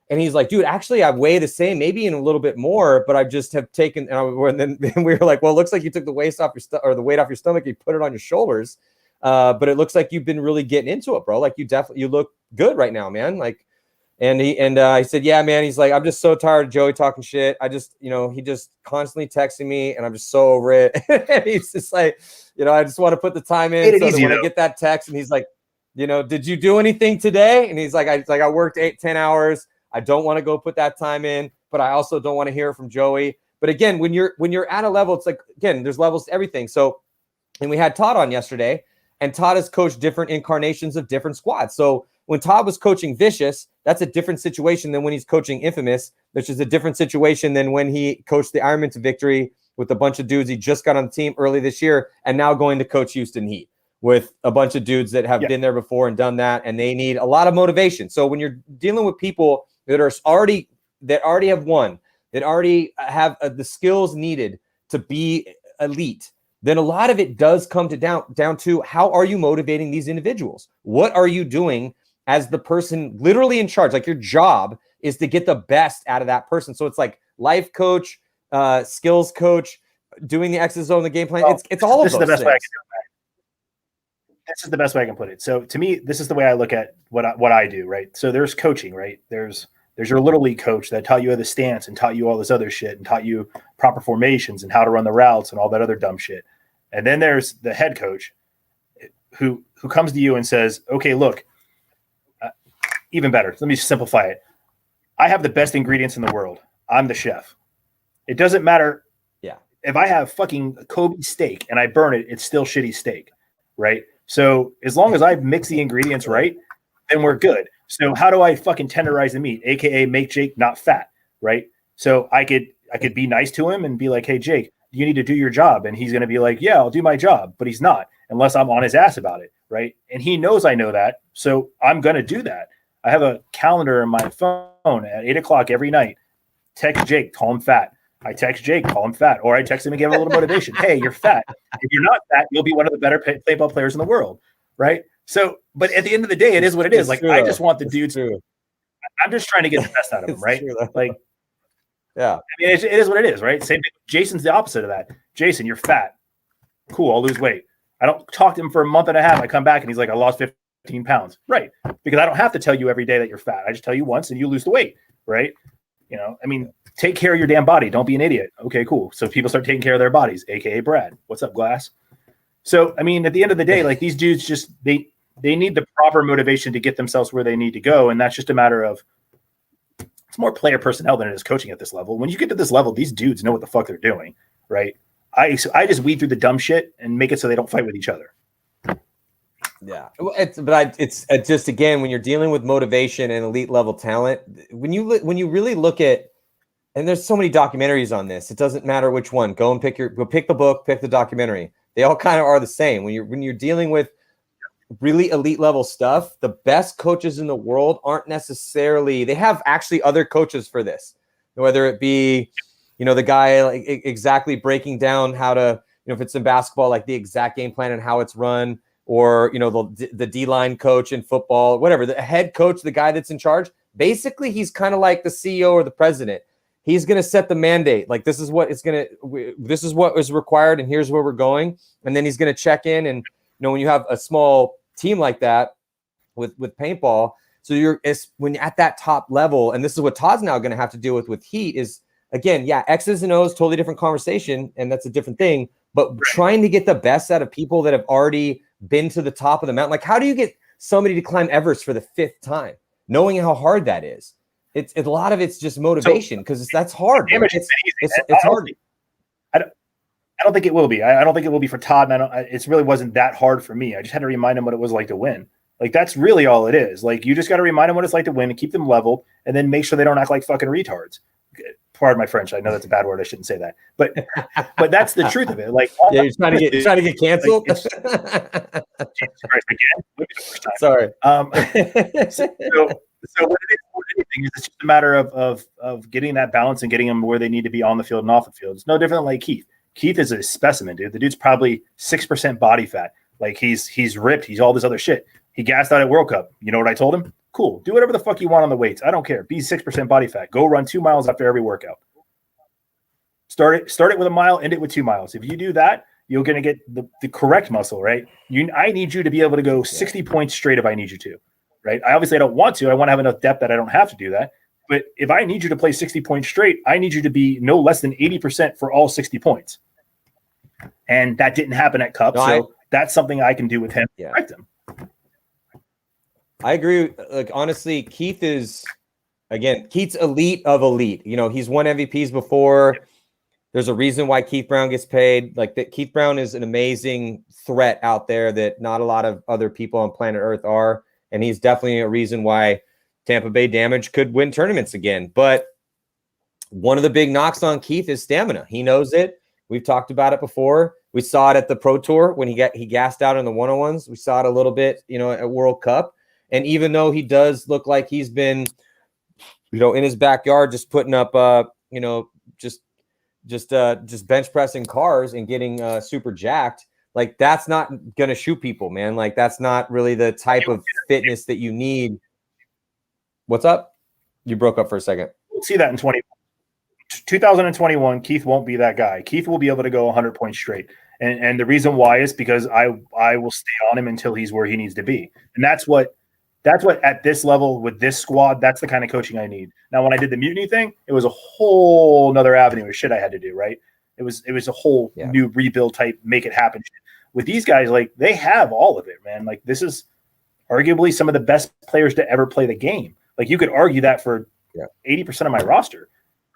And he's like, dude, actually I weigh the same, maybe in a little bit more, but I just have taken, and then we were like, well, it looks like you took the weight off your the weight off your stomach, you put it on your shoulders. But it looks like you've been really getting into it, bro. Like you look good right now, man. Like, and he said, yeah, man. He's like, I'm just so tired of Joey talking shit. I just, he just constantly texting me and I'm just so over it. And he's just like, I just want to put the time in so that when I get that text and he's like, did you do anything today? And he's like, I worked 8-10 hours. I don't want to go put that time in, but I also don't want to hear it from Joey. But again, when you're at a level, it's like, again, there's levels to everything. So, and we had Todd on yesterday. And Todd has coached different incarnations of different squads. So when Todd was coaching Vicious, that's a different situation than when he's coaching Infamous, which is a different situation than when he coached the Ironman to victory with a bunch of dudes he just got on the team early this year and now going to coach Houston Heat. with a bunch of dudes that have been there before and done that, and they need a lot of motivation. So when you're dealing with people that already have won, that already have the skills needed to be elite, then a lot of it does come down to how are you motivating these individuals? What are you doing as the person literally in charge? Like, your job is to get the best out of that person. So it's like life coach, skills coach, doing the X's on the game plan. It's all of those things. This is the best way I can put it. So to me, this is the way I look at what I do, right? So there's coaching, right? There's your little league coach that taught you the stance and taught you all this other shit and taught you proper formations and how to run the routes and all that other dumb shit. And then there's the head coach who comes to you and says, okay, look, even better. Let me simplify it. I have the best ingredients in the world. I'm the chef. It doesn't matter. Yeah. If I have fucking Kobe steak and I burn it, it's still shitty steak, right? So as long as I mix the ingredients right, then we're good. So how do I fucking tenderize the meat, aka make Jake not fat, right? So I could be nice to him and be like, hey, Jake, you need to do your job. And he's going to be like, yeah, I'll do my job. But he's not, unless I'm on his ass about it, right? And he knows I know that. So I'm going to do that. I have a calendar in my phone at 8 o'clock every night. Text Jake, call him fat. I text Jake, call him fat. Or I text him and give him a little motivation. Hey, you're fat. If you're not fat, you'll be one of the better paintball players in the worworld, right? So, but at the end of the day, it is what it is. Like, I just want the dudes. I'm just trying to get the best out of them, right? Like, yeah. I mean, it is what it is, right? Same thing. Jason's the opposite of that. Jason, you're fat. Cool, I'll lose weight. I don't talk to him for a month and a half. I come back and he's like, I lost 15 pounds. Right. Because I don't have to tell you every day that you're fat. I just tell you once and you lose the weight, right? You know, I mean, take care of your damn body. Don't be an idiot. Okay, cool. So people start taking care of their bodies, aka Brad. What's up, Glass? So, I mean, at the end of the day, like, these dudes just, they need the proper motivation to get themselves where they need to go. And that's just a matter of, it's more player personnel than it is coaching at this level. When you get to this level, these dudes know what the fuck they're doing, right? I just weed through the dumb shit and make it so they don't fight with each other. Yeah, it's just, again, when you're dealing with motivation and elite level talent, when you really look at, and there's so many documentaries on this, it doesn't matter which one. Go pick the book, pick the documentary. They all kind of are the same. When you're dealing with really elite level stuff, the best coaches in the world aren't necessarily, they have actually other coaches for this, whether it be, you know, the guy like exactly breaking down how to, you know, if it's in basketball, like the exact game plan and how it's run, or, you know, the D-line coach in football, whatever, the head coach, the guy that's in charge, basically he's kind of like the CEO or the president. He's going to set the mandate. Like, this is what is required, and here's where we're going. And then he's going to check in. And, you know, when you have a small team like that with paintball, so when you're at that top level, and this is what Todd's now going to have to deal with Heat is, again, yeah, X's and O's, totally different conversation, and that's a different thing. But trying to get the best out of people that have already been to the top of the mountain. Like, how do you get somebody to climb Everest for the 5th time, knowing how hard that is? It's a lot of it's just motivation, because that's hard. It's hard. I don't think it will be. I don't think it will be for Todd. And it really wasn't that hard for me. I just had to remind him what it was like to win. Like, that's really all it is. Like, you just got to remind them what it's like to win and keep them level, and then make sure they don't act like fucking retards. Pardon my French. I know that's a bad word. I shouldn't say that, but that's the truth of it. Like, yeah, you're trying to get canceled. Like, Jesus Christ, again. Sorry. So what it is, it's just a matter of getting that balance and getting them where they need to be on the field and off the field. It's no different than like Keith. Keith is a specimen, dude. The dude's probably 6% body fat. Like, he's ripped. He's all this other shit. He gassed out at World Cup. You know what I told him? Cool. Do whatever the fuck you want on the weights. I don't care. Be 6% body fat. Go run 2 miles after every workout. Start it with a mile, end it with 2 miles. If you do that, you're going to get the correct muscle, right? I need you to be able to go 60 points straight if I need you to, right? I don't want to. I want to have enough depth that I don't have to do that. But if I need you to play 60 points straight, I need you to be no less than 80% for all 60 points. And that didn't happen at Cup. So that's something I can do with him. Yeah. Correct him. I agree. Like, honestly, Keith's elite of elite. You know, he's won MVPs before. There's a reason why Keith Brown gets paid. Like, that Keith Brown is an amazing threat out there that not a lot of other people on planet Earth are. And he's definitely a reason why Tampa Bay Damage could win tournaments again. But one of the big knocks on Keith is stamina. He knows it. We've talked about it before. We saw it at the Pro Tour when he gassed out in the 101s. We saw it a little bit, at World Cup. And even though he does look like he's been, in his backyard, just putting up, just bench pressing cars and getting super jacked, like that's not gonna shoot people, man. Like that's not really the type of fitness that you need. What's up? You broke up for a second. We'll see that in 2021. Keith won't be that guy. Keith will be able to go 100 points straight. And the reason why is because I will stay on him until he's where he needs to be. And that's what at this level with this squad, that's the kind of coaching I need. Now, when I did the mutiny thing, it was a whole nother avenue of shit I had to do, right? It was a whole new rebuild type, make it happen shit. With these guys, like they have all of it, man. Like this is arguably some of the best players to ever play the game. Like you could argue that for 80% of my roster,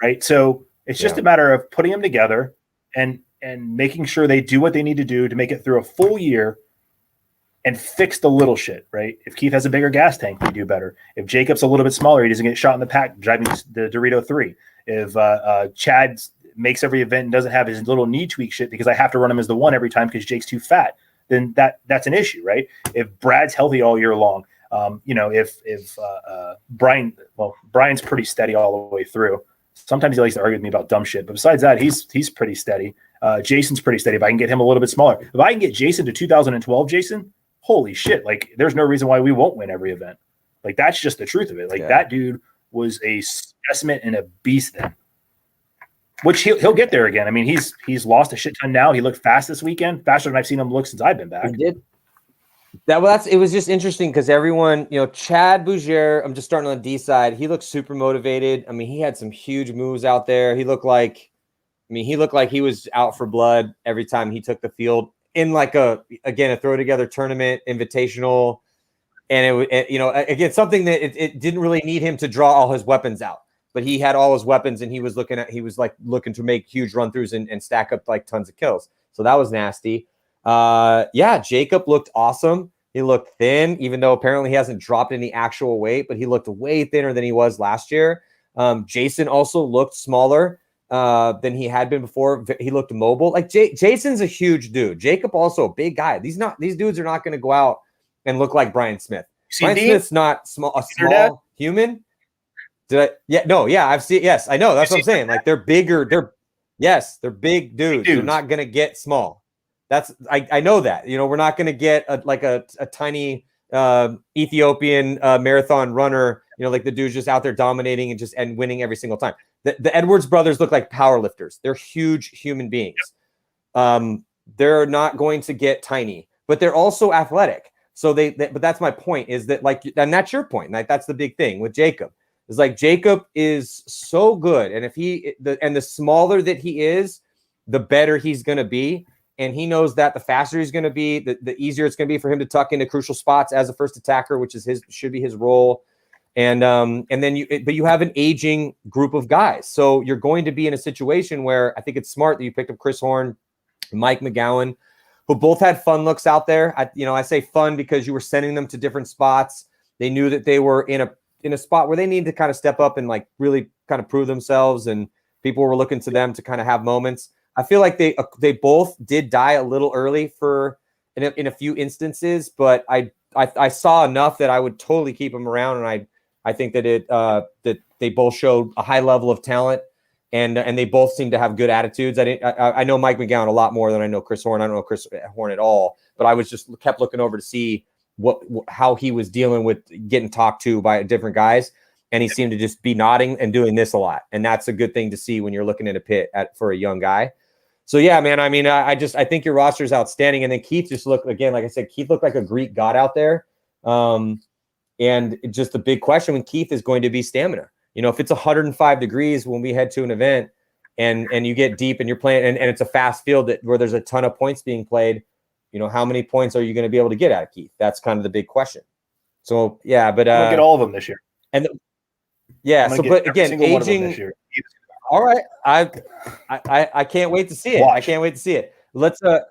right? So it's just a matter of putting them together and making sure they do what they need to do to make it through a full year and fix the little shit, right? If Keith has a bigger gas tank, we do better. If Jacob's a little bit smaller, he doesn't get shot in the pack driving the Dorito 3. If Chad makes every event and doesn't have his little knee tweak shit because I have to run him as the one every time because Jake's too fat, then that's an issue, right? If Brad's healthy all year long, if Brian's pretty steady all the way through. Sometimes he likes to argue with me about dumb shit, but besides that, he's pretty steady. Jason's pretty steady. If I can get him a little bit smaller, if I can get Jason to 2012, Jason, holy shit! Like, there's no reason why we won't win every event. Like, that's just the truth of it. Like, that dude was a specimen and a beast then. Which he'll get there again. I mean, he's lost a shit ton now. He looked fast this weekend, faster than I've seen him look since I've been back. He did. It was just interesting because everyone, Chad Bouger, I'm just starting on the D side. He looked super motivated. I mean, he had some huge moves out there. He looked like he was out for blood every time he took the field in like a throw together tournament, invitational. And again, something that it didn't really need him to draw all his weapons out, but he had all his weapons and he was looking to make huge run throughs and stack up like tons of kills. So that was nasty. Jacob looked awesome. He looked thin, even though apparently he hasn't dropped any actual weight, but he looked way thinner than he was last year. Jason also looked smaller than he had been before. He looked mobile. Like Jason's a huge dude. Jacob also a big guy. These dudes are not going to go out and look like Brian Smith. Brian Smith's not a small human. I've seen. Yes, I know. That's what I'm saying. Like they're bigger. They're big dudes. They're not going to get small. I know that. We're not going to get a tiny Ethiopian marathon runner, like the dude's just out there dominating and winning every single time. The Edwards brothers look like power lifters. They're huge human beings. They're not going to get tiny, but they're also athletic. So but that's my point is that and that's your point. Like that's the big thing with Jacob. It's like Jacob is so good. And the smaller that he is, the better he's going to be. And he knows that the faster he's going to be, the easier it's going to be for him to tuck into crucial spots as a first attacker, which is should be his role. And then you have an aging group of guys. So you're going to be in a situation where I think it's smart that you picked up Chris Horn, Mike McGowan, who both had fun looks out there. I say fun because you were sending them to different spots. They knew that they were in a spot where they need to kind of step up and like really kind of prove themselves. And people were looking to them to kind of have moments. I feel like they both did die a little early in a few instances, but I saw enough that I would totally keep them around, and I think that that they both showed a high level of talent, and they both seem to have good attitudes. I know Mike McGowan a lot more than I know Chris Horn. I don't know Chris Horn at all, but I was just kept looking over to see how he was dealing with getting talked to by different guys. And he seemed to just be nodding and doing this a lot. And that's a good thing to see when you're looking at a pit for a young guy. So, yeah, man, I mean, I think your roster is outstanding. And then Keith just looked, again, like I said, Keith looked like a Greek god out there. And just the big question with Keith is going to be stamina. If it's 105 degrees when we head to an event and you get deep and you're playing and it's a fast field where there's a ton of points being played, how many points are you going to be able to get out of Keith? That's kind of the big question. So, yeah, but we'll get all of them this year. But again, aging. All right, I can't wait to see it. I can't wait to see it. Let's I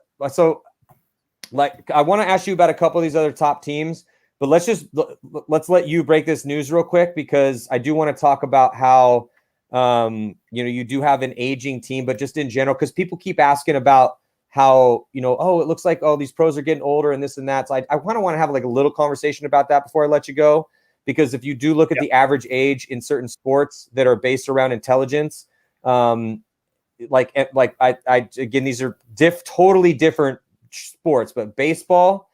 want to ask you about a couple of these other top teams, but let's let you break this news real quick because I do want to talk about how you do have an aging team, but just in general, because people keep asking about how, oh, it looks like, oh, these pros are getting older and this and that. So I kind of want to have like a little conversation about that before I let you go, because if you do look at the average age in certain sports that are based around intelligence, like I again, these are totally different sports, but baseball,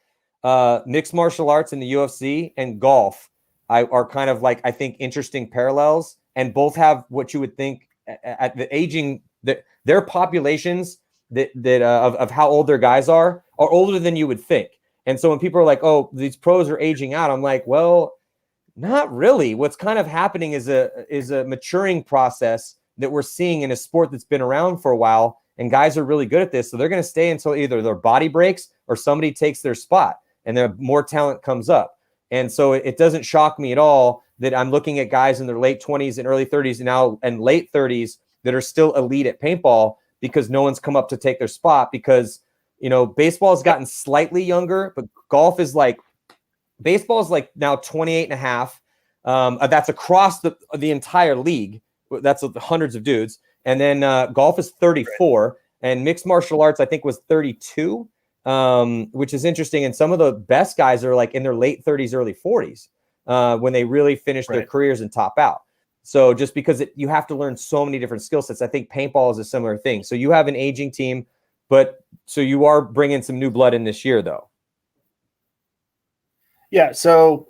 mixed martial arts in the UFC, and golf are kind of like, I think, interesting parallels, and both have what you would think at the aging, that their populations of how old their guys are older than you would think. And so when people are like, oh, these pros are aging out, I'm like, well, not really. What's kind of happening is a maturing process that we're seeing in a sport that's been around for a while, and guys are really good at this. So they're going to stay until either their body breaks or somebody takes their spot and then more talent comes up. And so it doesn't shock me at all that I'm looking at guys in their late 20s and early 30s now and late 30s that are still elite at paintball, because no one's come up to take their spot. Because, baseball has gotten slightly younger, but baseball is like now 28 and a half. That's across the entire league. That's hundreds of dudes. And then golf is 34, and mixed martial arts, I think, was 32, which is interesting. And some of the best guys are like in their late 30s, early 40s when they really finish their careers and top out. So just because you have to learn so many different skill sets, I think paintball is a similar thing. So you have an aging team, but so you are bringing some new blood in this year, though. Yeah. So,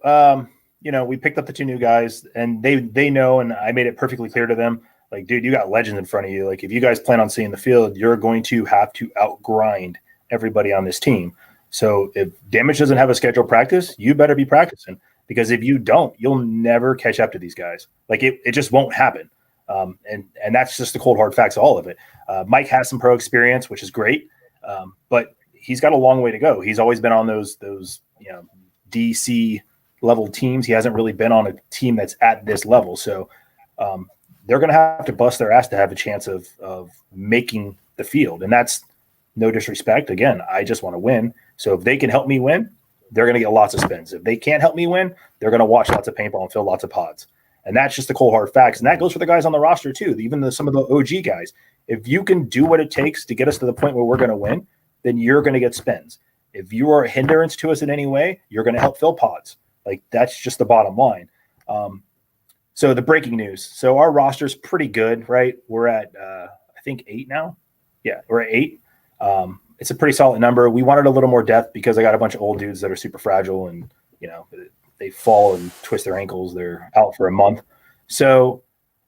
we picked up the 2 new guys, and they know, and I made it perfectly clear to them, like, dude, you got legends in front of you. Like, if you guys plan on seeing the field, you're going to have to outgrind everybody on this team. So if Damage doesn't have a scheduled practice, you better be practicing, because if you don't, you'll never catch up to these guys. Like, it just won't happen. And that's just the cold hard facts of all of it. Mike has some pro experience, which is great. But he's got a long way to go. He's always been on those DC level teams. He hasn't really been on a team that's at this level. So they're going to have to bust their ass to have a chance of making the field. And that's no disrespect. Again, I just want to win. So if they can help me win, they're going to get lots of spins. If they can't help me win, they're going to watch lots of paintball and fill lots of pods. And that's just the cold hard facts. And that goes for the guys on the roster too, even some of the OG guys. If you can do what it takes to get us to the point where we're going to win, then you're going to get spins. If you are a hindrance to us in any way, you're going to help fill pods. Like, that's just the bottom line. So the breaking news. So our roster's pretty good, right? We're at, I think 8 now. Yeah, we're at 8. It's a pretty solid number. We wanted a little more depth because I got a bunch of old dudes that are super fragile, and, they fall and twist their ankles. They're out for a month. So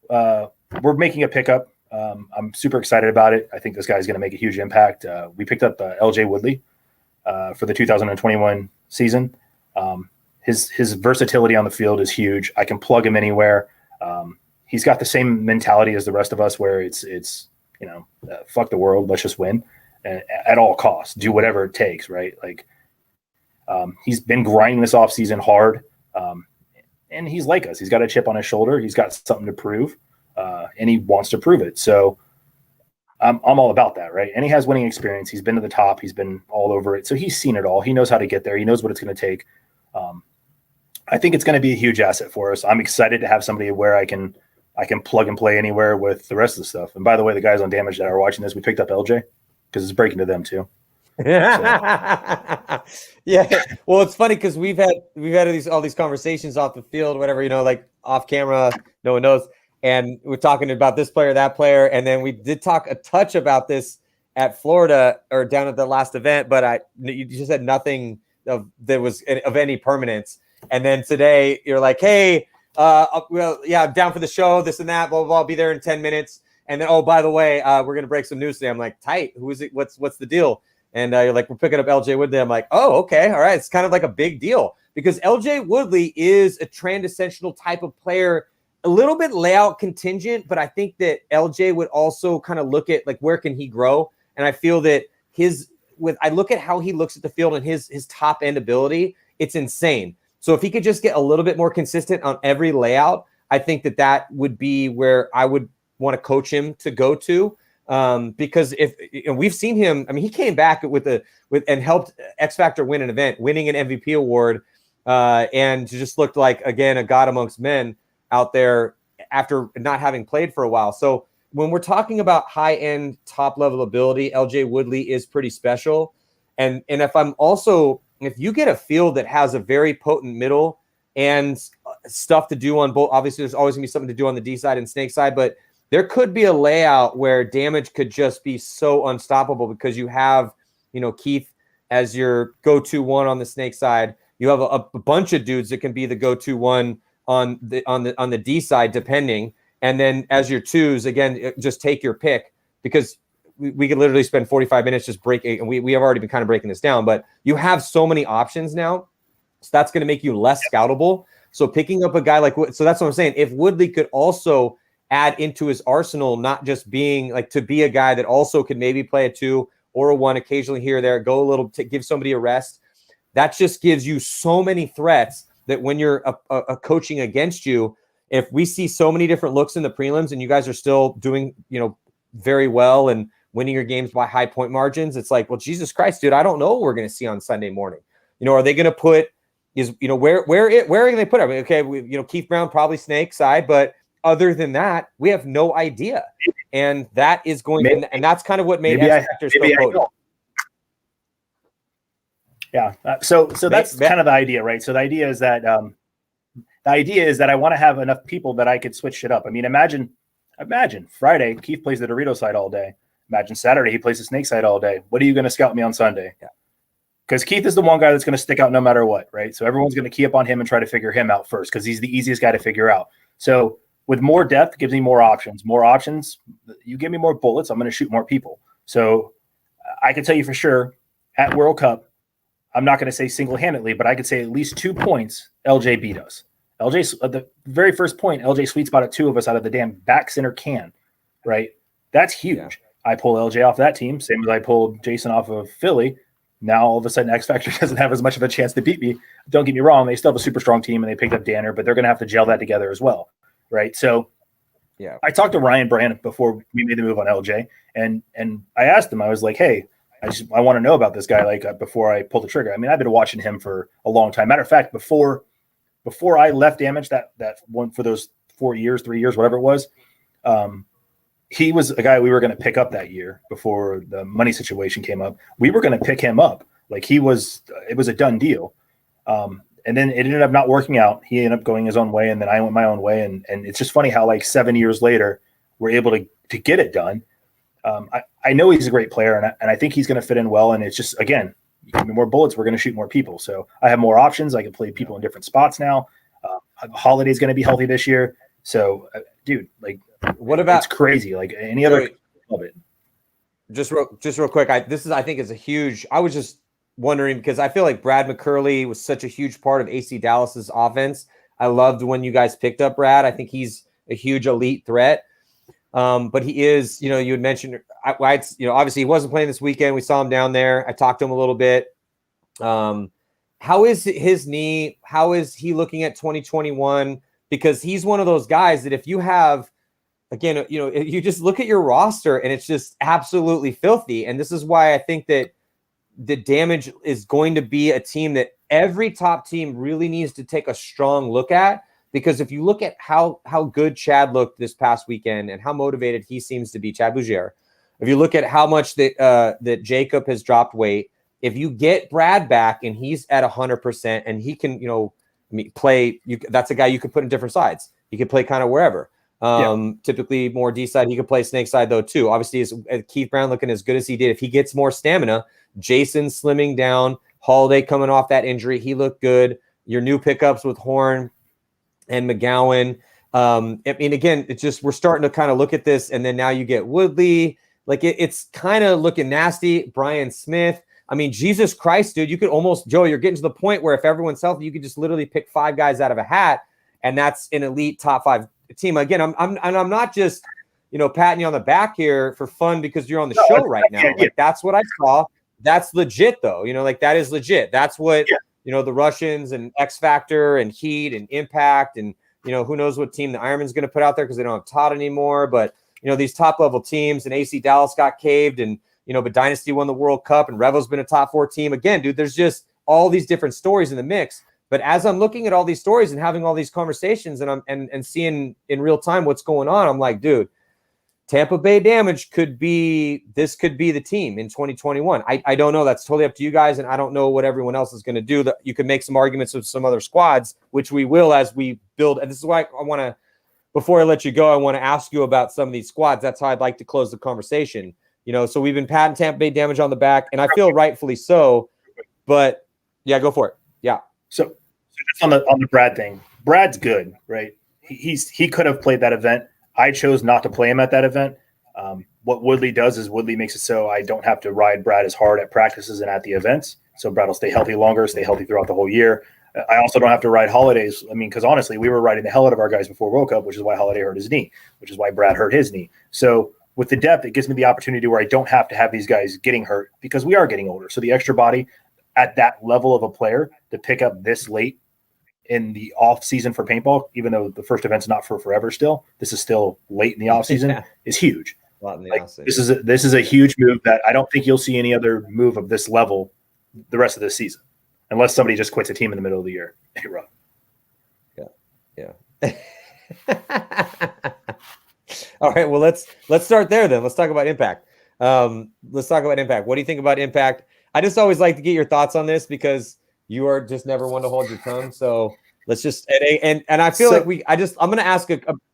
we're making a pickup. I'm super excited about it. I think this guy's going to make a huge impact. We picked up LJ Woodley for the 2021 season. His versatility on the field is huge. I can plug him anywhere. He's got the same mentality as the rest of us, where it's fuck the world, let's just win at all costs, do whatever it takes, right? Like, he's been grinding this offseason hard, and he's like us. He's got a chip on his shoulder. He's got something to prove, and he wants to prove it. So I'm all about that, right? And he has winning experience. He's been to the top. He's been all over it. So he's seen it all. He knows how to get there. He knows what it's going to take. I think it's going to be a huge asset for us. I'm excited to have somebody where I can plug and play anywhere with the rest of the stuff. And by the way, the guys on Damage that are watching this, we picked up LJ because it's breaking to them too. Yeah. Well, it's funny because we've had all these conversations off the field, whatever, like off camera, no one knows. And we're talking about this player, that player. And then we did talk a touch about this at Florida or down at the last event, but you just said nothing that was of any permanence. And then today you're like, hey, well, yeah, I'm down for the show, this and that, blah, blah, blah. I'll be there in 10 minutes. And then, oh, by the way, we're going to break some news today. I'm like, tight. Who is it? What's the deal? And you're like, we're picking up LJ Woodley. I'm like, oh, okay. All right. It's kind of like a big deal because LJ Woodley is a transcendental type of player, a little bit layout contingent, but I think that LJ would also kind of look at like, where can he grow? And I feel that I look at how he looks at the field and his top end ability, it's insane. So if he could just get a little bit more consistent on every layout, I think that would be where I would want to coach him to go to. Because if we've seen him, I mean, he came back and helped X Factor win an event, winning an MVP award, and just looked like, again, a god amongst men out there after not having played for a while. So when we're talking about high end top level ability, LJ Woodley is pretty special. And if you get a field that has a very potent middle and stuff to do on both, obviously there's always gonna be something to do on the D side and snake side, but there could be a layout where Damage could just be so unstoppable because you have, Keith as your go-to one on the snake side. You have a bunch of dudes that can be the go-to one on the D side, depending. And then as your twos, again, just take your pick, because we could literally spend 45 minutes just breaking, and we have already been kind of breaking this down, but you have so many options now. So that's going to make you less scoutable. So picking up a guy so that's what I'm saying. If Woodley could also add into his arsenal, not just being to be a guy that also could maybe play a 2 or a 1 occasionally here or there, go a little to give somebody a rest. That just gives you so many threats that when you're a coaching against you, if we see so many different looks in the prelims and you guys are still doing, very well and winning your games by high point margins, it's like, well, Jesus Christ, dude, I don't know what we're going to see on Sunday morning. Are they going to put where are they going to put it? I mean, okay, Keith Brown probably snake side, but other than that, we have no idea. And that is going to, and that's kind of what made X Factor so potent. Yeah. So that's kind of the idea, right? So the idea is that I want to have enough people that I could switch shit up. I mean, imagine Friday, Keith plays the Dorito side all day. Imagine Saturday, he plays the snake side all day. What are you going to scout me on Sunday? Yeah. Because Keith is the one guy that's going to stick out no matter what, right? So everyone's going to key up on him and try to figure him out first because he's the easiest guy to figure out. So with more depth gives me more options. More options, you give me more bullets, I'm going to shoot more people. So I can tell you for sure, at World Cup, I'm not going to say single-handedly, but I could say at least 2 points, LJ beat us. LJ, the very first point, LJ sweet spotted 2 of us out of the damn back center can, right? That's huge. Yeah. I pull LJ off that team, same as I pulled Jason off of Philly. Now all of a sudden X Factor doesn't have as much of a chance to beat me. Don't get me wrong, they still have a super strong team and they picked up Danner, but they're going to have to gel that together as well, right? So yeah, I talked to Ryan Brand before we made the move on LJ, and I asked him, I was like, hey, I want to know about this guy before I pull the trigger. I mean, I've been watching him for a long time. Matter of fact, before I left Damage, that one for those 3 years, whatever it was, he was a guy we were going to pick up that year before the money situation came up. We were going to pick him up. It was a done deal. And then it ended up not working out. He ended up going his own way, and then I went my own way. And it's just funny how 7 years later, we're able to get it done. I know he's a great player, and I think he's going to fit in well. And it's just, again, you give me more bullets, we're going to shoot more people. So I have more options. I can play people in different spots now. Holiday's going to be healthy this year. So, dude, what about? It's crazy. Any other of it. Just real quick. I think is a huge. I was just wondering because I feel like Brad McCurley was such a huge part of AC Dallas's offense. I loved when you guys picked up Brad. I think he's a huge elite threat. But he is, you had mentioned, obviously he wasn't playing this weekend. We saw him down there. I talked to him a little bit. How is his knee? How is he looking at 2021? Because he's one of those guys that if you have, again, you just look at your roster and it's just absolutely filthy. And this is why I think that the Damage is going to be a team that every top team really needs to take a strong look at. Because if you look at how good Chad looked this past weekend and how motivated he seems to be, Chad Bougier, if you look at how much that Jacob has dropped weight, if you get Brad back and he's at 100% and he can, play, that's a guy you could put in different sides. He could play kind of wherever. Typically more D side. He could play snake side though too. Obviously, is Keith Brown looking as good as he did. If he gets more stamina, Jason slimming down, Holiday coming off that injury, he looked good. Your new pickups with Horn and McGowan. I mean, again, it's just we're starting to kind of look at this, and then now you get Woodley. It's kind of looking nasty. Brian Smith. I mean, Jesus Christ, dude, you could almost, Joe, you're getting to the point where if everyone's healthy, you could just literally pick 5 guys out of a hat, and that's an elite top 5 team. Again, I'm not just patting you on the back here for fun because you're on the show right now. That's what I saw. That's legit though. That is legit. That's what. Yeah. The Russians and X Factor and Heat and Impact and, who knows what team the Ironman's going to put out there because they don't have Todd anymore. But, these top level teams and AC Dallas got caved and, but Dynasty won the World Cup and Revo's been a top 4 team. Again, dude, there's just all these different stories in the mix. But as I'm looking at all these stories and having all these conversations and I'm seeing in real time what's going on, I'm like, dude, Tampa Bay Damage could be the team in 2021. I don't know. That's totally up to you guys, and I don't know what everyone else is going to do. That you can make some arguments with some other squads, which we will as we build. And this is why I want to, before I let you go, I want to ask you about some of these squads. That's how I'd like to close the conversation. So we've been patting Tampa Bay Damage on the back, and I feel rightfully so. But yeah, go for it. Yeah. So just on the Brad thing, Brad's good, right? He could have played that event. I chose not to play him at that event. What Woodley does is Woodley makes it so I don't have to ride Brad as hard at practices and at the events. So Brad will stay healthy longer, stay healthy throughout the whole year. I also don't have to ride holidays. I mean, because honestly, we were riding the hell out of our guys before World Cup, which is why Holiday hurt his knee, which is why Brad hurt his knee. So with the depth, it gives me the opportunity where I don't have to have these guys getting hurt because we are getting older. So the extra body at that level of a player to pick up this late in the off season for paintball, even though the first event's not for forever still, this is still late in the off season, is huge. This is a huge move that I don't think you'll see any other move of this level the rest of this season, unless somebody just quits a team in the middle of the year. Hey, Rob. Yeah. All right. Well, let's start there then. Let's talk about Impact. Let's talk about Impact. What do you think about Impact? I just always like to get your thoughts on this because you are just never one to hold your tongue. So let's just and I feel like I'm going to ask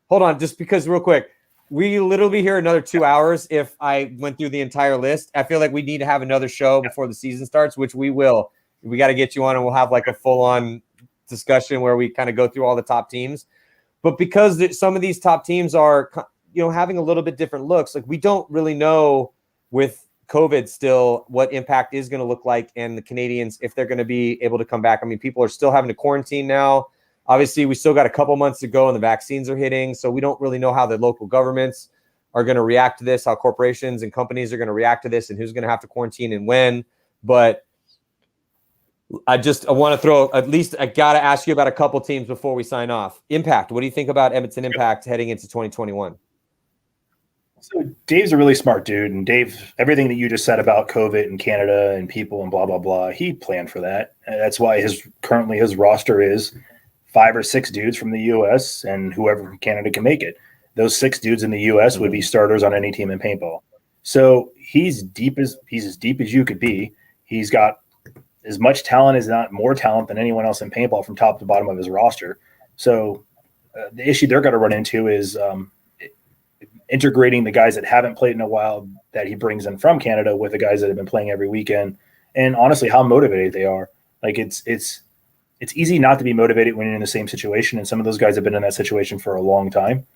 hold on, just because real quick, we literally be here another 2 hours if I went through the entire list. I feel like we need to have another show before the season starts, which we will. We got to get you on, and we'll have like a full on discussion where we kind of go through all the top teams. But because some of these top teams are, having a little bit different looks, like we don't really know with COVID still what Impact is going to look like, and the Canadians, if they're going to be able to come back. I mean, people are still having to quarantine now. Obviously, we still got a couple months to go and the vaccines are hitting. So we don't really know how the local governments are going to react to this, how corporations and companies are going to react to this, and who's going to have to quarantine and when. But I want to throw, at least I got to ask you about a couple teams before we sign off. Impact, what do you think about Edmonton Impact heading into 2021? So Dave's a really smart dude, and Dave, everything that you just said about COVID and Canada and people and blah, blah, blah, he planned for that. And that's why currently his roster is 5 or 6 dudes from the U.S. and whoever from Canada can make it. Those 6 dudes in the U.S. would be starters on any team in paintball. So he's as deep as you could be. He's got as much talent, as not more talent than anyone else in paintball from top to bottom of his roster. So the issue they're going to run into is integrating the guys that haven't played in a while that he brings in from Canada with the guys that have been playing every weekend, and honestly, how motivated they are. Like it's easy not to be motivated when you're in the same situation, and some of those guys have been in that situation for a long time,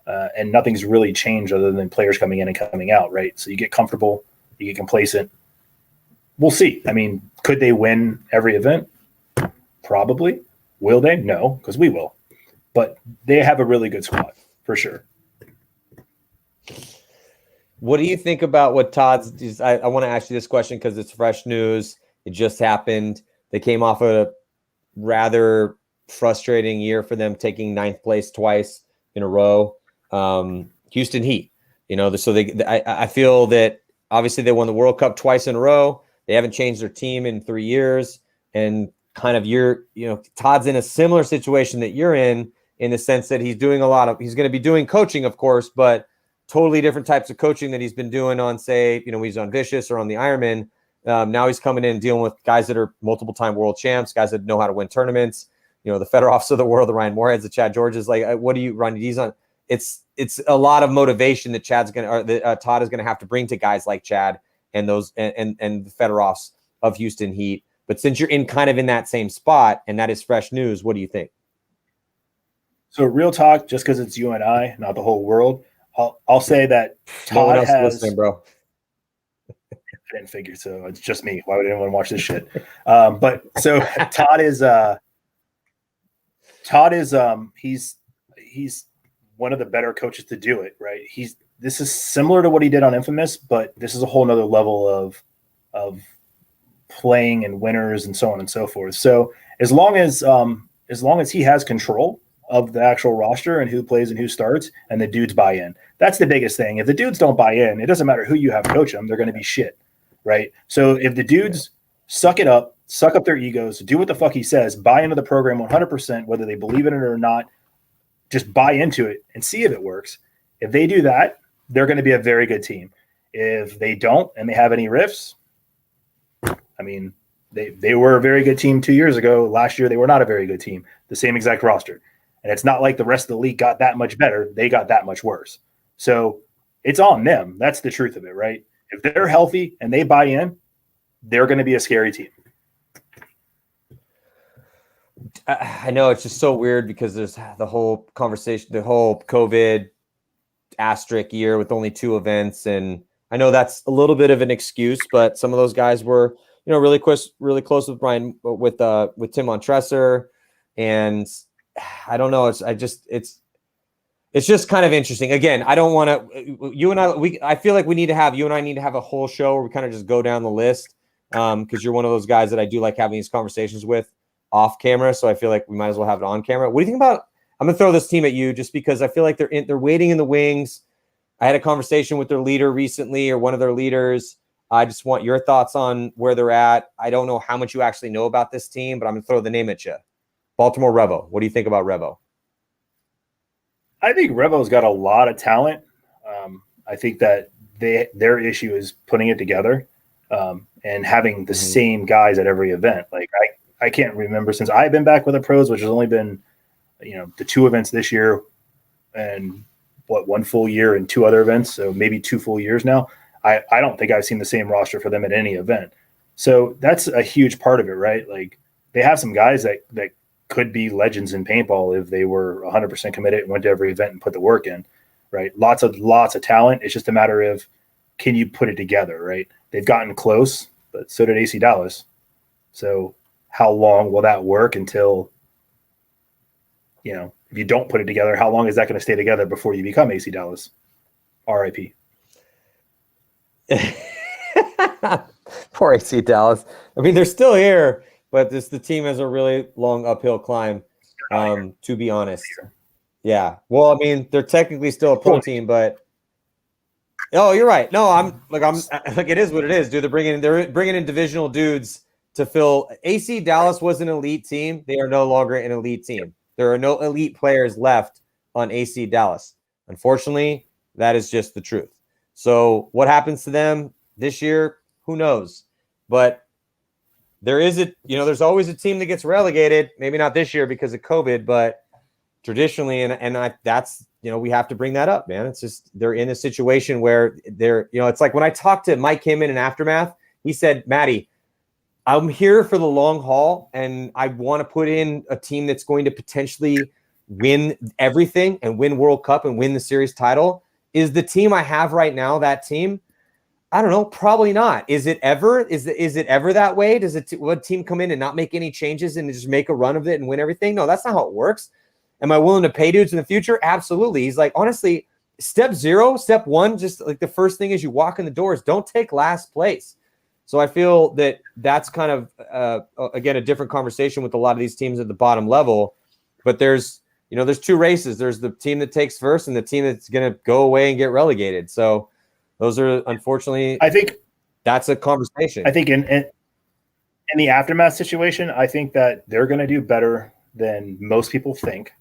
and nothing's really changed other than players coming in and coming out, right? So you get comfortable, you get complacent. We'll see. I mean, could they win every event? Probably. Will they? No, because we will. But they have a really good squad for sure. What do you think about what Todd's? I want to ask you this question because it's fresh news. It just happened. They came off a rather frustrating year for them, taking 9th place twice in a row. Houston Heat, so I feel that obviously they won the World Cup twice in a row. They haven't changed their team in 3 years, and kind of Todd's in a similar situation that you're in the sense that he's doing he's going to be doing coaching, of course, but totally different types of coaching that he's been doing on, say, he's on Vicious or on the Ironman. Now he's coming in and dealing with guys that are multiple time world champs, guys that know how to win tournaments, the Federoffs of the world, the Ryan Moorheads, the Chad Georges. Like, what do you run these on? It's a lot of motivation that Todd is going to have to bring to guys like Chad and those and the Federoffs of Houston Heat. But since you're in that same spot and that is fresh news, what do you think? So real talk, just because it's you and I, not the whole world, I'll say that Todd no one else listening, bro. I didn't figure, so it's just me. Why would anyone watch this shit? But so Todd is he's one of the better coaches to do it, right? This is similar to what he did on Infamous, but this is a whole nother level of playing and winners and so on and so forth. So as long as he has control of the actual roster and who plays and who starts, and the dudes buy in, that's the biggest thing. If the dudes don't buy in, it doesn't matter who you have coach them, they're going to be shit, right? So if the dudes suck it up, suck up their egos, do what the fuck he says, buy into the program 100%, whether they believe in it or not, just buy into it and see if it works. If they do that, they're going to be a very good team. If they don't and they have any rifts, I mean, they were a very good team 2 years ago. Last year, they were not a very good team. The same exact roster. And it's not like the rest of the league got that much better. They got that much worse. So it's on them. That's the truth of it, right? If they're healthy and they buy in, they're going to be a scary team. I know it's just so weird because there's the whole conversation, the whole COVID asterisk year with only 2 events. And I know that's a little bit of an excuse, but some of those guys were, really close with Brian, with Tim Montresor. And I don't know. It's just kind of interesting. Again, I don't want to, I feel like you and I need to have a whole show where we kind of just go down the list. Cause you're one of those guys that I do like having these conversations with off camera. So I feel like we might as well have it on camera. What do you think about, I'm gonna throw this team at you just because I feel like they're waiting in the wings. I had a conversation with their leader recently, or one of their leaders. I just want your thoughts on where they're at. I don't know how much you actually know about this team, but I'm gonna throw the name at you. Baltimore Revo. What do you think about Revo? I think Revo's got a lot of talent. I think that their issue is putting it together and having the same guys at every event. Like I can't remember since I've been back with the pros, which has only been, the 2 events this year and 1 full year and 2 other events. So maybe 2 full years now. I don't think I've seen the same roster for them at any event. So that's a huge part of it, right? Like they have some guys that could be legends in paintball if they were 100% committed and went to every event and put the work in, right? Lots of talent. It's just a matter of, can you put it together, right? They've gotten close, but so did AC Dallas. So how long will that work until, if you don't put it together, how long is that going to stay together before you become AC Dallas? RIP. Poor AC Dallas. I mean, they're still here, but the team has a really long uphill climb, to be honest. Yeah. Well, I mean, they're technically still a pro team, but oh, you're right. No, I'm like, it is what it is, dude. They're bringing in divisional dudes to fill. AC Dallas was an elite team. They are no longer an elite team. There are no elite players left on AC Dallas. Unfortunately, that is just the truth. So what happens to them this year? Who knows? But there's always a team that gets relegated. Maybe not this year because of COVID, but traditionally, that's we have to bring that up, man. It's just they're in a situation where it's like when I talked to Mike Heyman in Aftermath, he said, Matty, I'm here for the long haul, and I want to put in a team that's going to potentially win everything and win World Cup and win the series title. Is the team I have right now that team? I don't know. Probably not. Is it ever? Is it ever that way? Does a team come in and not make any changes and just make a run of it and win everything? No, that's not how it works. Am I willing to pay dudes in the future? Absolutely. He's like, honestly, step 1, just like the first thing as you walk in the doors, don't take last place. So I feel that that's kind of, again, a different conversation with a lot of these teams at the bottom level. But there's 2 races. There's the team that takes first and the team that's going to go away and get relegated. So those are, unfortunately, I think that's a conversation. I think in the Aftermath situation, I think that they're going to do better than most people think.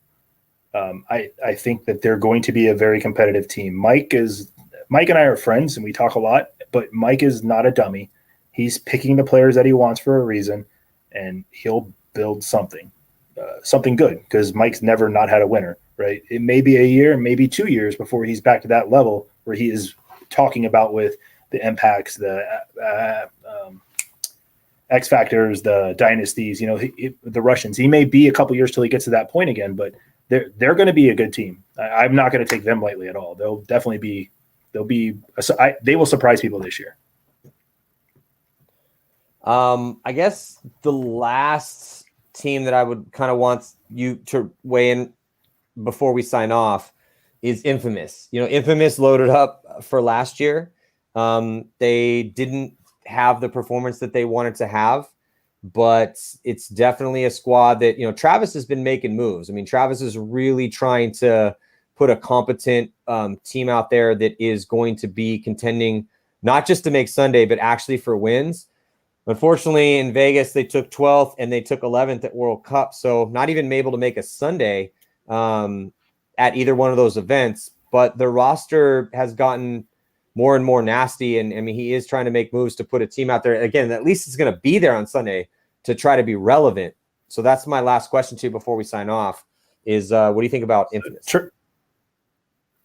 I think that they're going to be a very competitive team. Mike and I are friends and we talk a lot, but Mike is not a dummy. He's picking the players that he wants for a reason, and he'll build something good, because Mike's never not had a winner, right? It may be a year, maybe 2 years before he's back to that level where he is talking about with the impacts, the X Factors, the dynasties, the Russians. He may be a couple years till he gets to that point again, but they're going to be a good team. I'm not going to take them lightly at all. They'll definitely be. They will surprise people this year. I guess the last team that I would kind of want you to weigh in before we sign off is Infamous. Infamous loaded up for last year. They didn't have the performance that they wanted to have, but it's definitely a squad that, Travis has been making moves. I mean, Travis is really trying to put a competent team out there that is going to be contending, not just to make Sunday, but actually for wins. Unfortunately, in Vegas, they took 12th and they took 11th at World Cup. So not even able to make a Sunday at either one of those events. but the roster has gotten more and more nasty. And I mean, he is trying to make moves to put a team out there. Again, at least it's going to be there on Sunday to try to be relevant. So that's my last question to you before we sign off is what do you think about Infamous?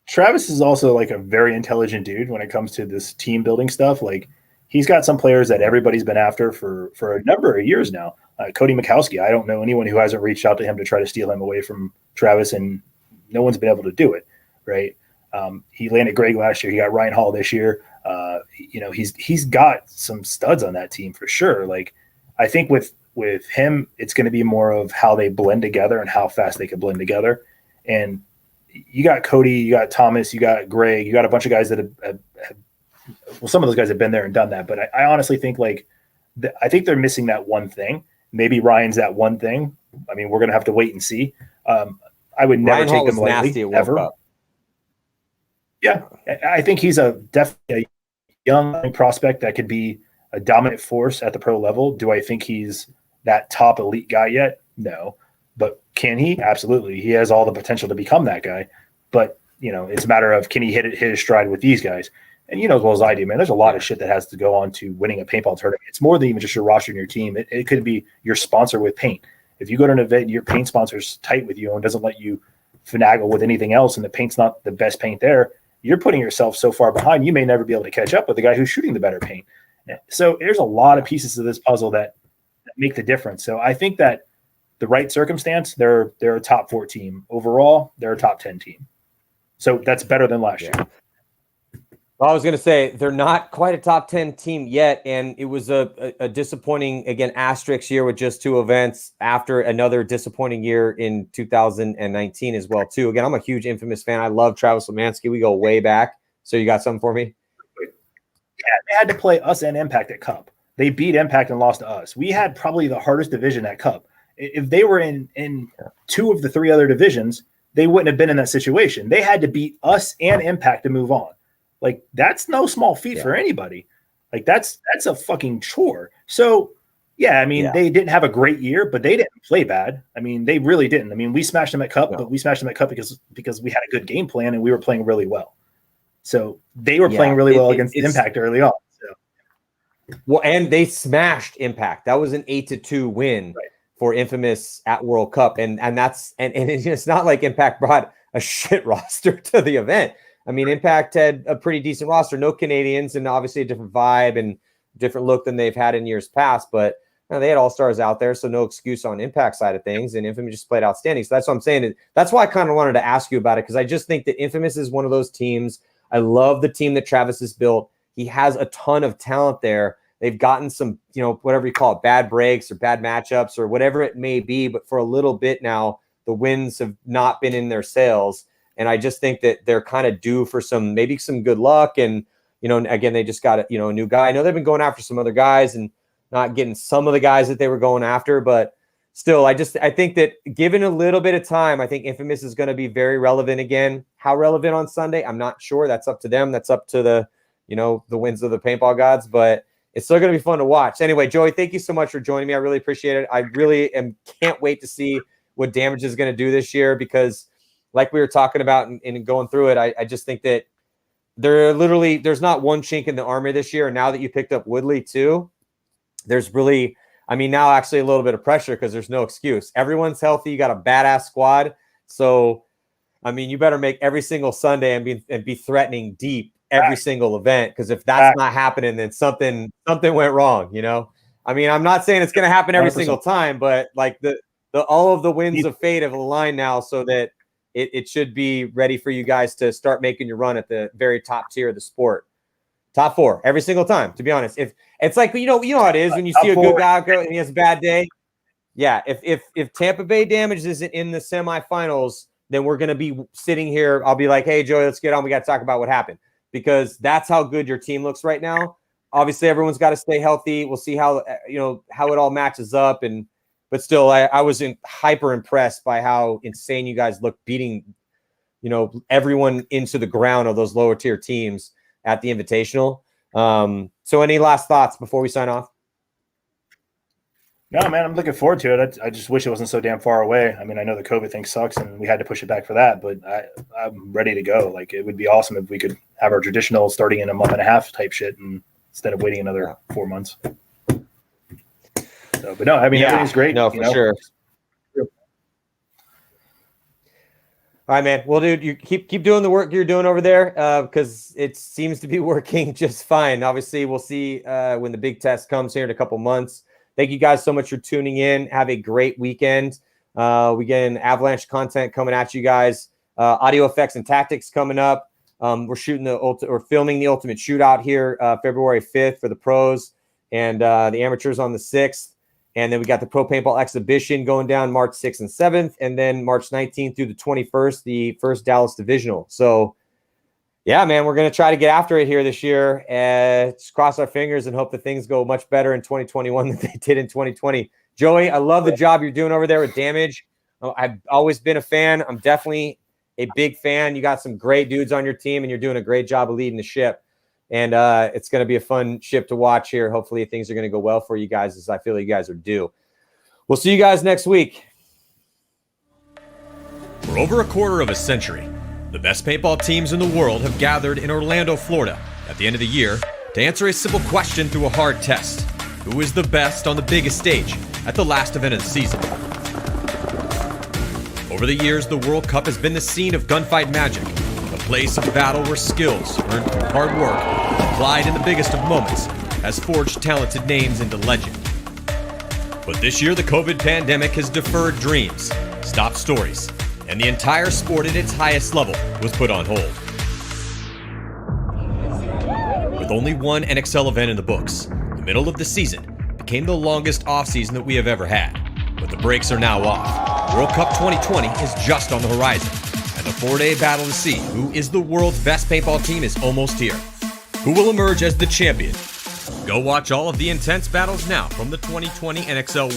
Travis is also like a very intelligent dude when it comes to this team building stuff. Like he's got some players that everybody's been after for a number of years now. Cody Mikowski, I don't know anyone who hasn't reached out to him to try to steal him away from Travis, and no one's been able to do it, right? He landed Greg last year. He got Ryan Hall this year. He's got some studs on that team for sure. Like I think with him, it's going to be more of how they blend together and how fast they can blend together. And you got Cody, you got Thomas, you got Greg, you got a bunch of guys that have well, some of those guys have been there and done that. But I honestly think I think they're missing that one thing. Maybe Ryan's that one thing. I mean, we're going to have to wait and see. I would never take him lightly ever. Yeah, I think he's definitely a young prospect that could be a dominant force at the pro level. Do I think he's that top elite guy yet? No. But can he? Absolutely. He has all the potential to become that guy. But, it's a matter of can he hit his stride with these guys? And as well as I do, man, there's a lot of shit that has to go on to winning a paintball tournament. It's more than even just your roster and your team. It could be your sponsor with paint. If you go to an event and your paint sponsor's tight with you and doesn't let you finagle with anything else and the paint's not the best paint there, you're putting yourself so far behind, you may never be able to catch up with the guy who's shooting the better paint. So there's a lot of pieces to this puzzle that make the difference. So I think that the right circumstance, they're a top 4 team. Overall, they're a top 10 team. So that's better than last year. Well, I was going to say they're not quite a top 10 team yet. And it was a disappointing, again, asterisk year with just 2 events after another disappointing year in 2019 as well, too. Again, I'm a huge Infamous fan. I love Travis Lemansky. We go way back. So you got something for me? Yeah, they had to play us and Impact at Cup. They beat Impact and lost to us. We had probably the hardest division at Cup. If they were in 2 of the 3 other divisions, they wouldn't have been in that situation. They had to beat us and Impact to move on. Like that's no small feat for anybody. Like that's a fucking chore. So yeah, I mean they didn't have a great year, but they didn't play bad. I mean they really didn't. I mean we smashed them at Cup, but we smashed them at Cup because we had a good game plan and we were playing really well. So they were playing really well against Impact early on. So. Well, and they smashed Impact. That was an 8-2 win for Infamous at World Cup, and it's not like Impact brought a shit roster to the event. I mean, Impact had a pretty decent roster, no Canadians, and obviously a different vibe and different look than they've had in years past. But they had all-stars out there, so no excuse on Impact side of things. And Infamous just played outstanding. So that's what I'm saying. That's why I kind of wanted to ask you about it, because I just think that Infamous is one of those teams. I love the team that Travis has built. He has a ton of talent there. They've gotten some, whatever you call it, bad breaks or bad matchups or whatever it may be. But for a little bit now, the wins have not been in their sails. And I just think that they're kind of due for maybe some good luck. And, again, they just got a new guy. I know they've been going after some other guys and not getting some of the guys that they were going after. But still, I think that given a little bit of time, I think Infamous is going to be very relevant again. How relevant on Sunday? I'm not sure. That's up to them. That's up to the winds of the paintball gods. But it's still going to be fun to watch. Anyway, Joey, thank you so much for joining me. I really appreciate it. I really can't wait to see what Damage is going to do this year, because like we were talking about and going through it, I just think that there's not one chink in the armor this year. And now that you picked up Woodley too, there's really, now actually a little bit of pressure because there's no excuse. Everyone's healthy. You got a badass squad. So, you better make every single Sunday and be threatening deep every single event, because if that's not happening, then something went wrong. I'm not saying it's going to happen every 100%. Single time, but like the all of the winds of fate have aligned now so that it should be ready for you guys to start making your run at the very top tier of the sport. Top 4 every single time, to be honest. If it's like, you know how it is when you see a good guy go and he has a bad day. Yeah. If Tampa Bay Damage isn't in the semifinals, then we're going to be sitting here. I'll be like, hey, Joey, let's get on. We got to talk about what happened, because that's how good your team looks right now. Obviously, everyone's got to stay healthy. We'll see how it all matches up. But still, I was hyper impressed by how insane you guys look, beating, everyone into the ground of those lower tier teams at the Invitational. So any last thoughts before we sign off? No, man, I'm looking forward to it. I just wish it wasn't so damn far away. I mean, I know the COVID thing sucks and we had to push it back for that, but I'm ready to go. Like, it would be awesome if we could have our traditional starting in a month and a half type shit and instead of waiting another 4 months. So, but no, I mean, everything's great. No, for sure. All right, man. Well, dude, you keep doing the work you're doing over there because it seems to be working just fine. Obviously, we'll see when the big test comes here in a couple months. Thank you guys so much for tuning in. Have a great weekend. We get avalanche content coming at you guys. Audio effects and tactics coming up. We're filming the ultimate shootout here February 5th for the pros and the amateurs on the 6th. And then we got the Pro Paintball exhibition going down March 6th and 7th. And then March 19th through the 21st, the first Dallas divisional. So, yeah, man, we're going to try to get after it here this year. And just cross our fingers and hope that things go much better in 2021 than they did in 2020. Joey, I love the job you're doing over there with Damage. I've always been a fan. I'm definitely a big fan. You got some great dudes on your team, and you're doing a great job of leading the ship. And it's going to be a fun ship to watch here. Hopefully things are going to go well for you guys, as I feel you guys are due. We'll see you guys next week. For over a quarter of a century, the best paintball teams in the world have gathered in Orlando, Florida at the end of the year to answer a simple question through a hard test. Who is the best on the biggest stage at the last event of the season? Over the years, the World Cup has been the scene of gunfight magic, a place of battle where skills earned through hard work, applied in the biggest of moments, has forged talented names into legend. But this year, the COVID pandemic has deferred dreams, stopped stories, and the entire sport at its highest level was put on hold. With only one NXL event in the books, the middle of the season became the longest off-season that we have ever had. But the brakes are now off. World Cup 2020 is just on the horizon, and the 4-day battle to see who is the world's best paintball team is almost here. Who will emerge as the champion? Go watch all of the intense battles now from the 2020 NXL